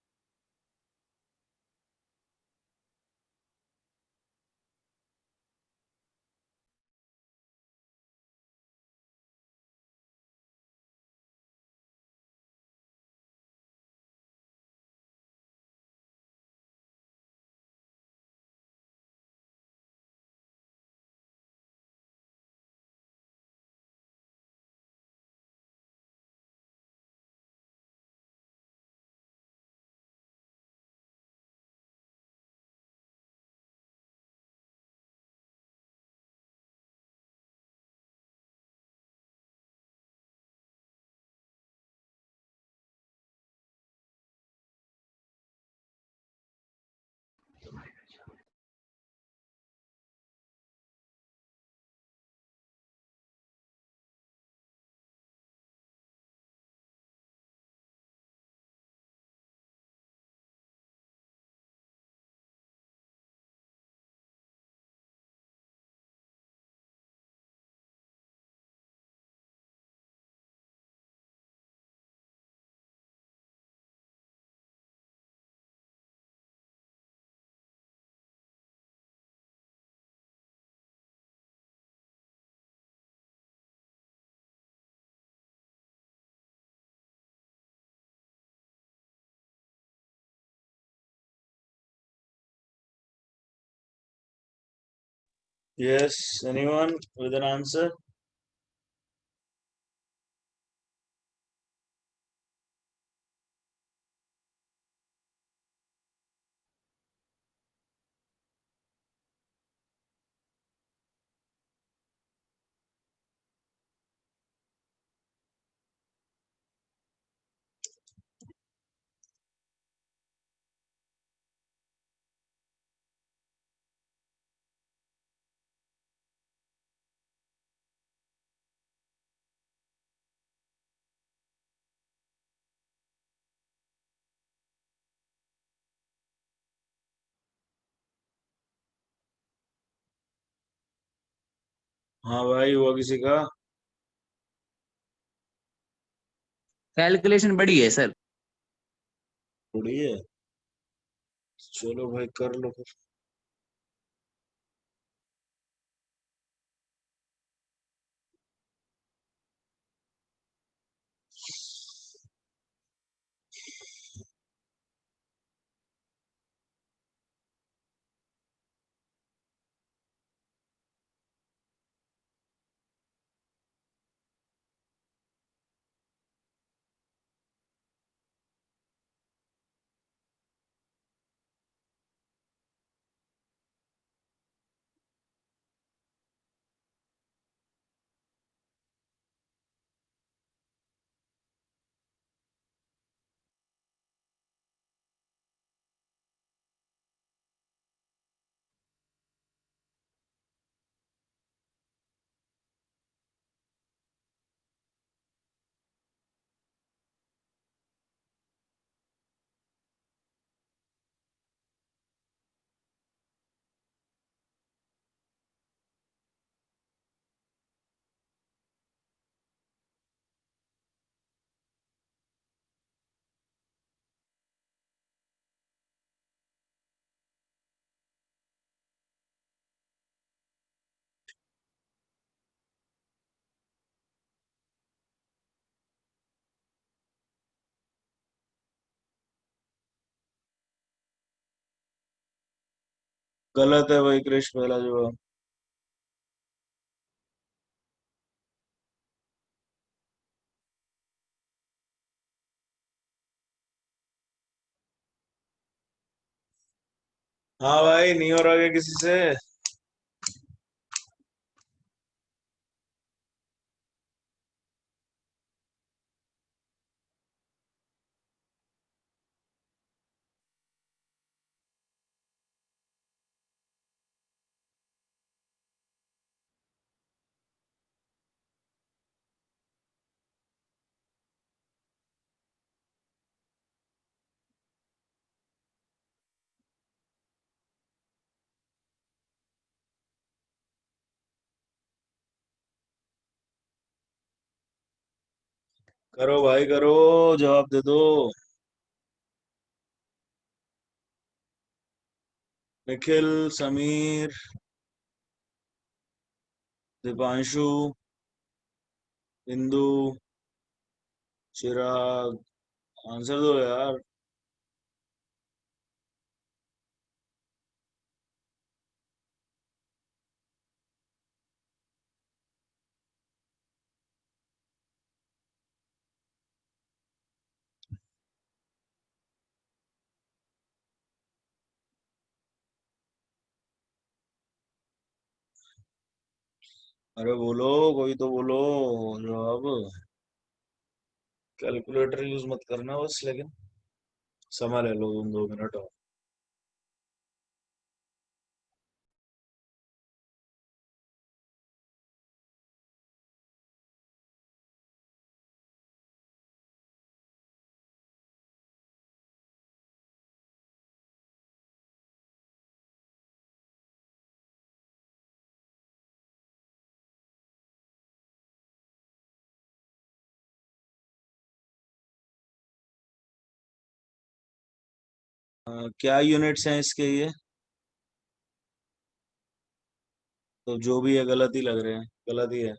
Yes, anyone with an answer? हाँ भाई, हुआ किसी का? कैलकुलेशन बड़ी है सर। थोड़ी है, चलो भाई कर लो फिर। गलत है भाई क्रिश, पहला जवाब। हाँ भाई, नहीं हो रहा क्या किसी से? करो भाई करो, जवाब दे दो। निखिल, समीर, दीपांशु, इंदु, चिराग, आंसर दो यार। अरे बोलो, कोई तो बोलो जवाब। कैलकुलेटर यूज मत करना बस, लेकिन समय ले लो तुम 2 मिनट और। क्या यूनिट्स हैं इसके ये? तो जो भी है गलत ही लग रहे हैं, गलत ही है।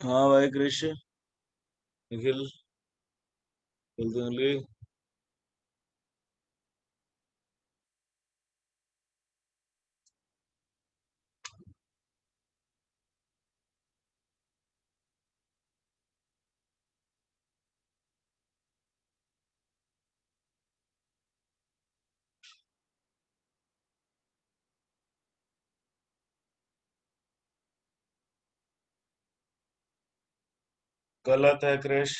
हाँ भाई कृष, निखिल, जल्दी जल्दी। गलत है कृष,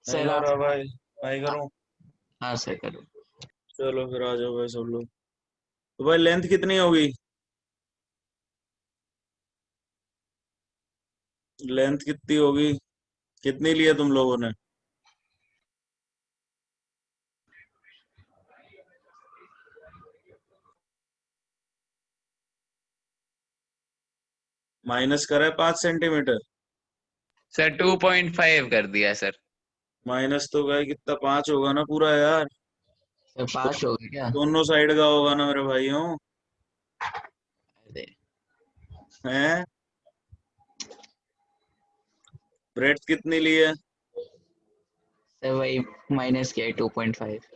नहीं सर हो आप। रहा भाई। मैं ही करूँ? हाँ सर करो। चलो फिर आ जाओ भाई सब लोग। तो भाई लेंथ कितनी होगी? लेंथ कितनी होगी? कितनी ली है तुम लोगों ने? माइनस करा है 5 सेंटीमीटर। सर 2.5 कर दिया सर। माइनस तो भाई कितना, 5 होगा ना पूरा यार। सर 5 हो गया क्या? दोनों साइड का होगा ना मेरे भाइयों। अरे हैं? ब्रेड्थ कितनी ली है? सर वही माइनस किया है 2.5।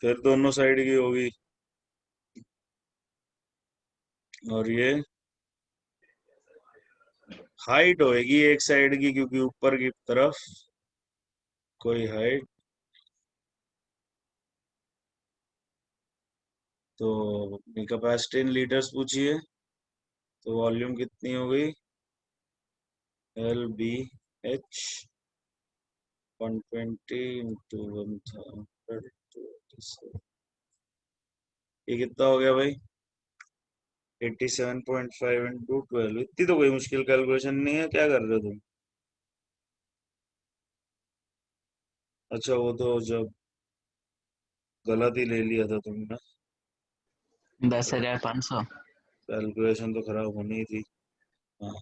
फिर दोनों साइड की होगी। और ये हाइट होएगी एक साइड की, क्योंकि ऊपर की तरफ कोई हाइट। तो कैपेसिटी इन लीटर्स पूछिए। तो वॉल्यूम कितनी हो गई? L B H 120 into 1000। ये कितना हो गया भाई? 87.5 इंटू 12। इतनी तो कोई मुश्किल कैलकुलेशन नहीं है, क्या कर रहे हो तुम? अच्छा, वो तो जब गलत ही ले लिया था तुमने। 10,500। कैलकुलेशन तो खराब होनी ही थी। हाँ।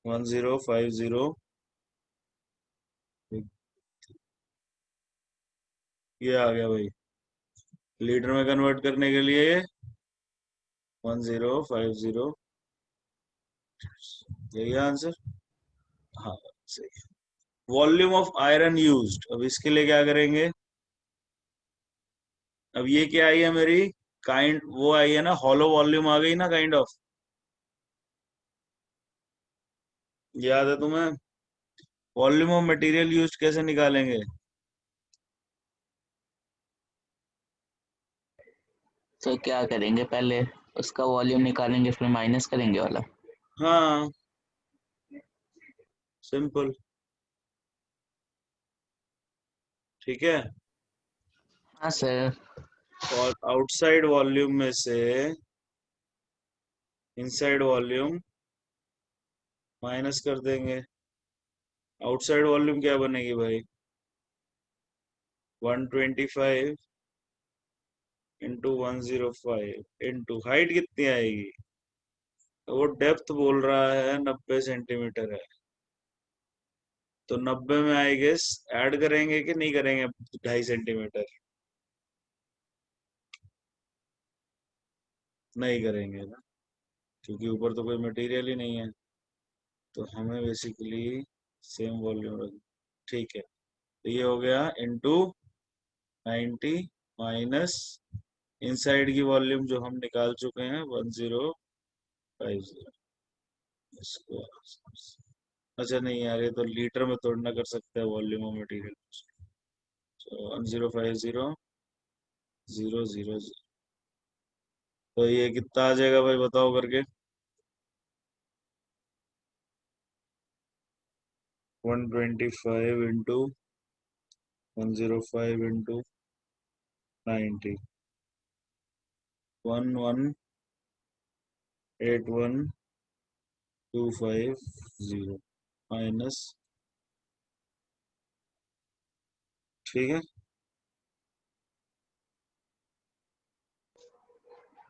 1050, ये आ गया भाई। लीटर में कन्वर्ट करने के लिए 1050, यही आंसर। हाँ सही। वॉल्यूम ऑफ आयरन यूज्ड, अब इसके लिए क्या करेंगे? अब ये क्या आई है मेरी काइंड, वो आई है ना, हॉलो वॉल्यूम आ गई ना, काइंड ऑफ। याद है तुम्हें? वॉल्यूम ऑफ मटेरियल यूज्ड कैसे निकालेंगे? तो क्या करेंगे, पहले उसका वॉल्यूम निकालेंगे फिर माइनस करेंगे वाला। हाँ सिंपल, ठीक है। हाँ सर। और आउटसाइड वॉल्यूम में से इनसाइड वॉल्यूम माइनस कर देंगे। आउटसाइड वॉल्यूम क्या बनेगी भाई? 125 इंटू 105 इंटू हाइट कितनी आएगी? वो डेप्थ बोल रहा है 90 सेंटीमीटर है, तो 90 में आई गेस ऐड करेंगे कि नहीं करेंगे? 2.5 सेंटीमीटर नहीं करेंगे ना, क्योंकि ऊपर तो कोई मटेरियल ही नहीं है, तो हमें बेसिकली सेम वॉल्यूम रख, ठीक है। तो ये हो गया इंटू 90 माइनस इनसाइड की वॉल्यूम जो हम निकाल चुके हैं 1050। इसको अच्छा नहीं यार, ये तो लीटर में तोड़ना कर सकते हैं वॉल्यूम ऑफ मटेरियल। तो 1050, 000। तो ये कितना आ जाएगा भाई, बताओ करके? 125 इंटू 105 इंटू 90, 1181,250 माइनस, ठीक है।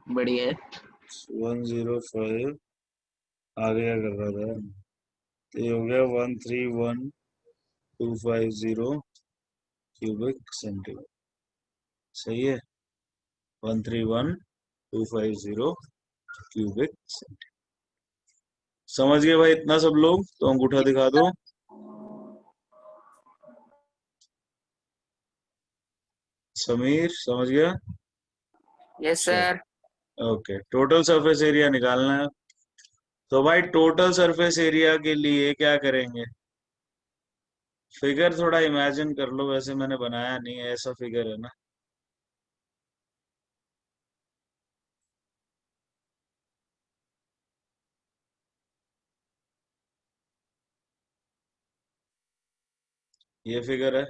बढ़िया है। 105 आगे क्या कर रहा था? तो ये हो गया 131,250 क्यूबिक सेंटीमीटर, सही है। 131,250 क्यूबिक सेंटीमीटर। समझ गए भाई इतना सब लोग? तो अंगूठा दिखा दो। समीर समझ गया? Yes sir. Okay, total surface area निकालना है। तो भाई टोटल सरफेस एरिया के लिए क्या करेंगे? फिगर थोड़ा इमेजिन कर लो, वैसे मैंने बनाया नहीं है, ऐसा फिगर है ना। ये फिगर है,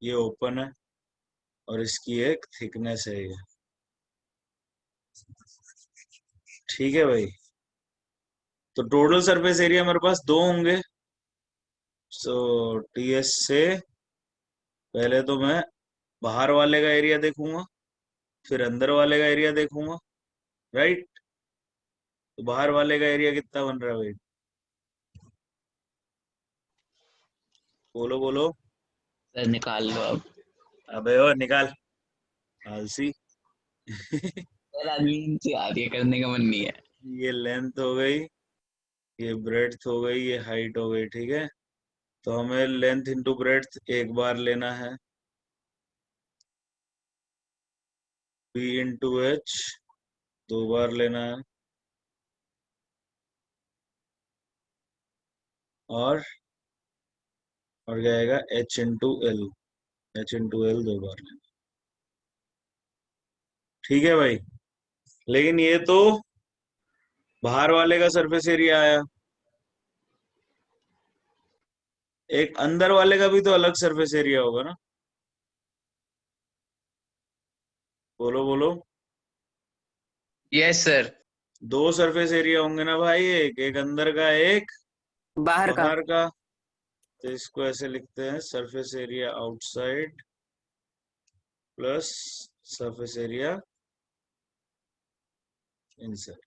ये ओपन है, और इसकी एक थिकनेस है ये, ठीक है भाई। तो टोटल सरफेस एरिया मेरे पास दो होंगे। सो टीएस से पहले तो मैं बाहर वाले का एरिया देखूंगा, फिर अंदर वाले का एरिया देखूंगा, राइट। तो बाहर वाले का एरिया कितना बन रहा है भाई? बोलो बोलो। सर निकाल लो अब। अबे ओ निकाल, आलसी। सर नींद से आ रही है, करने का मन नहीं है। ये लेंथ हो गई, ये ब्रेड्थ हो गई, ये हाइट हो गई, ठीक है। तो हमें लेंथ इंटू ब्रेड्थ एक बार लेना है, बी इंटू एच दो बार लेना है, और क्या आएगा? H into L, H into L दो बार लेना, ठीक है भाई। लेकिन ये तो बाहर वाले का सरफेस एरिया आया, एक अंदर वाले का भी तो अलग सरफेस एरिया होगा ना। बोलो बोलो। Yes sir. दो सरफेस एरिया होंगे ना भाई, एक एक अंदर का, एक बाहर का। बाहर का। तो इसको ऐसे लिखते हैं, surface area outside plus surface area inside.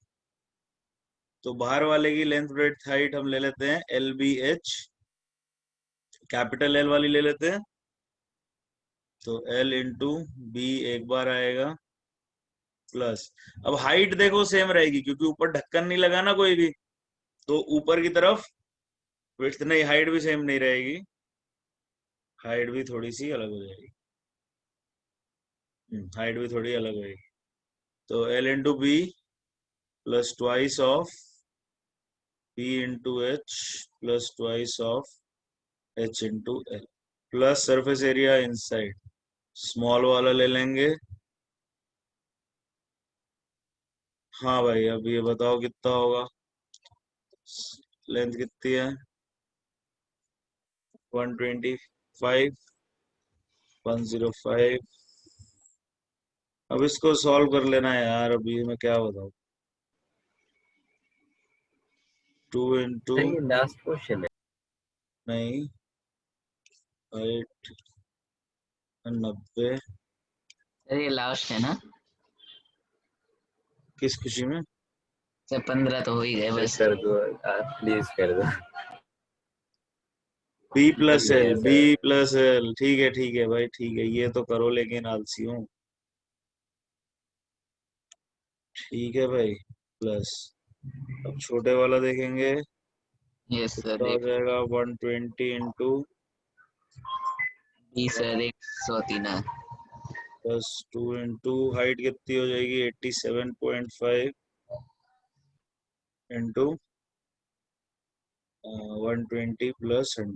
तो बाहर वाले की लेंथ ब्रेड्थ हाइट हम ले लेते हैं LBH, कैपिटल L वाली ले लेते हैं, तो L इंटू बी एक बार आएगा प्लस, अब हाइट देखो सेम रहेगी क्योंकि ऊपर ढक्कन नहीं लगा ना कोई भी, तो ऊपर की तरफ विड्थ नहीं, हाइट भी सेम नहीं रहेगी, हाइट भी थोड़ी सी अलग हो जाएगी, हाइट भी थोड़ी अलग होगी, तो L into B plus twice of B into H plus twice of H into L plus surface area inside, small वाला ले लेंगे। हाँ भाई, अब ये बताओ कितना होगा, लेंथ कितनी है, 125, 105। अब इसको सॉल्व कर लेना है यार, अभी मैं क्या बताऊं, 2 इंटू सर ये लास्ट क्वेश्चन है। नहीं 8 90, सर ये लास्ट है ना? किस खुशी में, सर 15 तो हो ही गए सर बस। कर दो, आप प्लीज कर दो। B प्लस नहीं L, है B सर। प्लस L, ठीक है भाई, ठीक है, ये तो करो, लेकिन आलसी हूँ, ठीक है भाई, प्लस, अब छोटे वाला देखेंगे, यस सर, कितना हो जाएगा, 120 इंटू जी सर 103 प्लस 2 इंटू हाइट कितनी हो जाएगी, 87.5 इंटू 120 प्लस 100,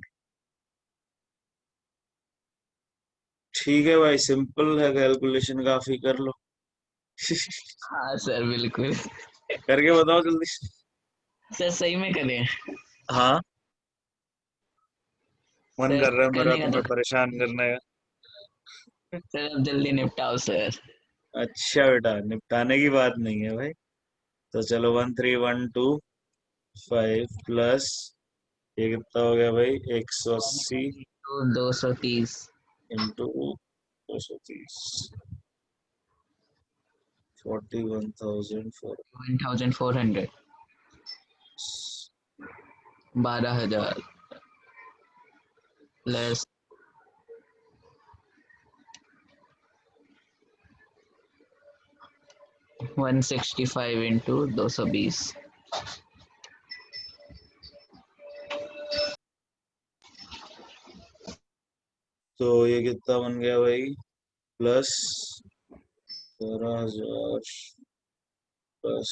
ठीक है भाई, सिंपल है कैलकुलेशन, काफी कर लो। हाँ सर बिल्कुल। करके बताओ जल्दी। सर सही में करें? हाँ, मन सर कर रहा है मेरा करने का तुम्हें तो परेशान करने का। सर अब जल्दी निपटाओ सर। अच्छा बेटा, निपटाने की बात नहीं है भाई, तो चलो 13,125 प्लस, ये कितना हो गया भाई, 180 तो 230 इंटू 230, 41,400, 1400 12,000 प्लस 165 इंटू 220, तो ये कितना बन गया भाई, प्लस 12,000 प्लस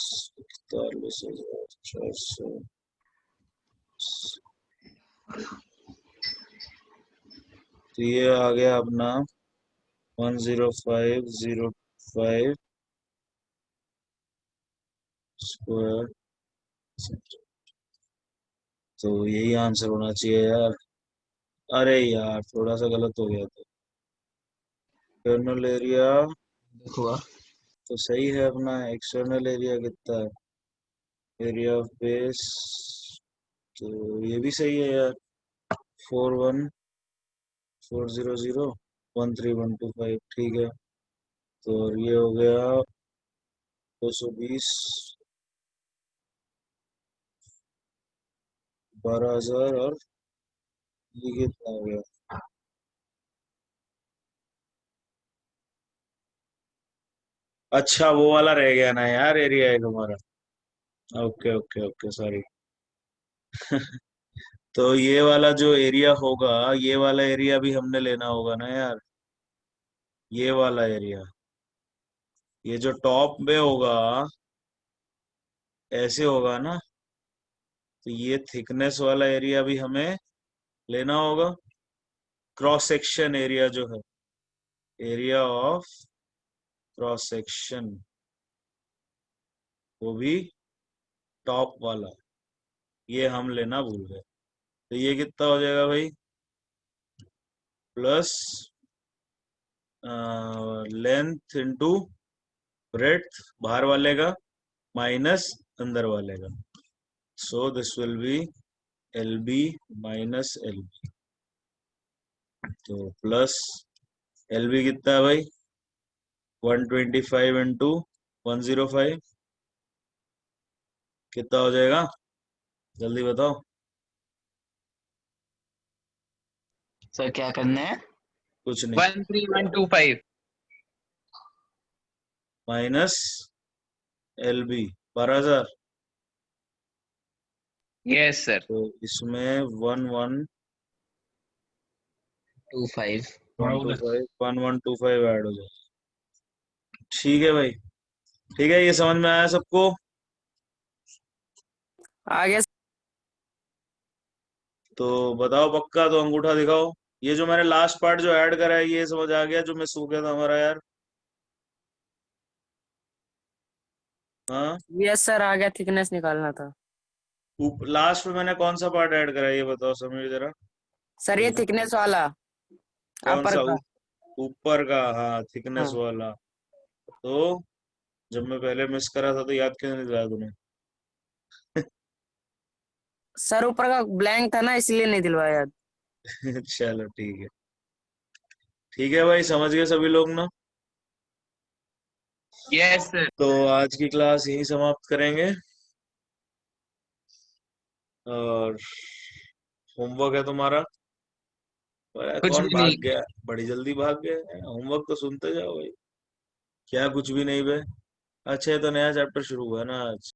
41,400, तो ये आ गया अपना 10505 स्क्वायर, तो यही आंसर होना चाहिए यार, अरे यार थोड़ा सा गलत हो गया था, इंटरनल एरिया हुआ तो सही है अपना, एक्सटर्नल एरिया कितना है, एरिया ऑफ बेस, तो ये भी सही है यार, 41,400,13125, ठीक है, तो और ये हो गया 220, 12,000, और ये कितना हो गया, अच्छा वो वाला रह गया ना यार, एरिया एक हमारा, ओके ओके ओके सॉरी। तो ये वाला जो एरिया होगा, ये वाला एरिया भी हमने लेना होगा ना यार, ये वाला एरिया, ये जो टॉप में होगा ऐसे होगा ना, तो ये थिकनेस वाला एरिया भी हमें लेना होगा, क्रॉस सेक्शन एरिया जो है, एरिया ऑफ क्रॉस सेक्शन, वो भी टॉप वाला, ये हम लेना भूल गए, तो ये कितना हो जाएगा भाई, प्लस लेंथ इंटू ब्रेड्थ बाहर वाले का माइनस अंदर वाले का, so this will be LB minus LB, तो प्लस LB कितना है भाई, 125 इंटू 105, कितना हो जाएगा जल्दी बताओ। सर क्या करना है? कुछ नहीं, 13125 माइनस LB 12,000। Yes sir. तो इसमें 25 1125 ऐड हो जाए। ठीक है भाई, ठीक है, ये समझ में आया सबको? आगे तो बताओ पक्का, तो अंगूठा दिखाओ। ये जो मैंने लास्ट पार्ट जो ऐड करा है ये समझ आ गया, जो मैं सो गया था हमारा यार? हाँ, यस सर आ गया, थिकनेस निकालना था लास्ट में मैंने कौन सा पार्ट ऐड करा है ये बताओ समीर जरा। सर, ये थिकनेस वाला कौन अपर सा? का। ऊपर का, हाँ, थिकनेस हाँ वाला। तो जब मैं पहले मिस करा था तो याद क्यों नहीं दिलाया तूने? सर, ऊपर का ब्लैंक था ना, इसलिए नहीं दिलवाया याद। चलो ठीक है भाई, समझ गए सभी लोग ना? Yes sir. तो आज की क्लास यहीं समाप्त करेंगे, और होमवर्क है तुम्हारा। कुछ कौन भी भाग नहीं। गया, बड़ी जल्दी भाग गए। होमवर्क तो सुनते जाओ भाई। क्या कुछ भी नहीं बे? अच्छा, ये तो नया चैप्टर शुरू हुआ है ना आज।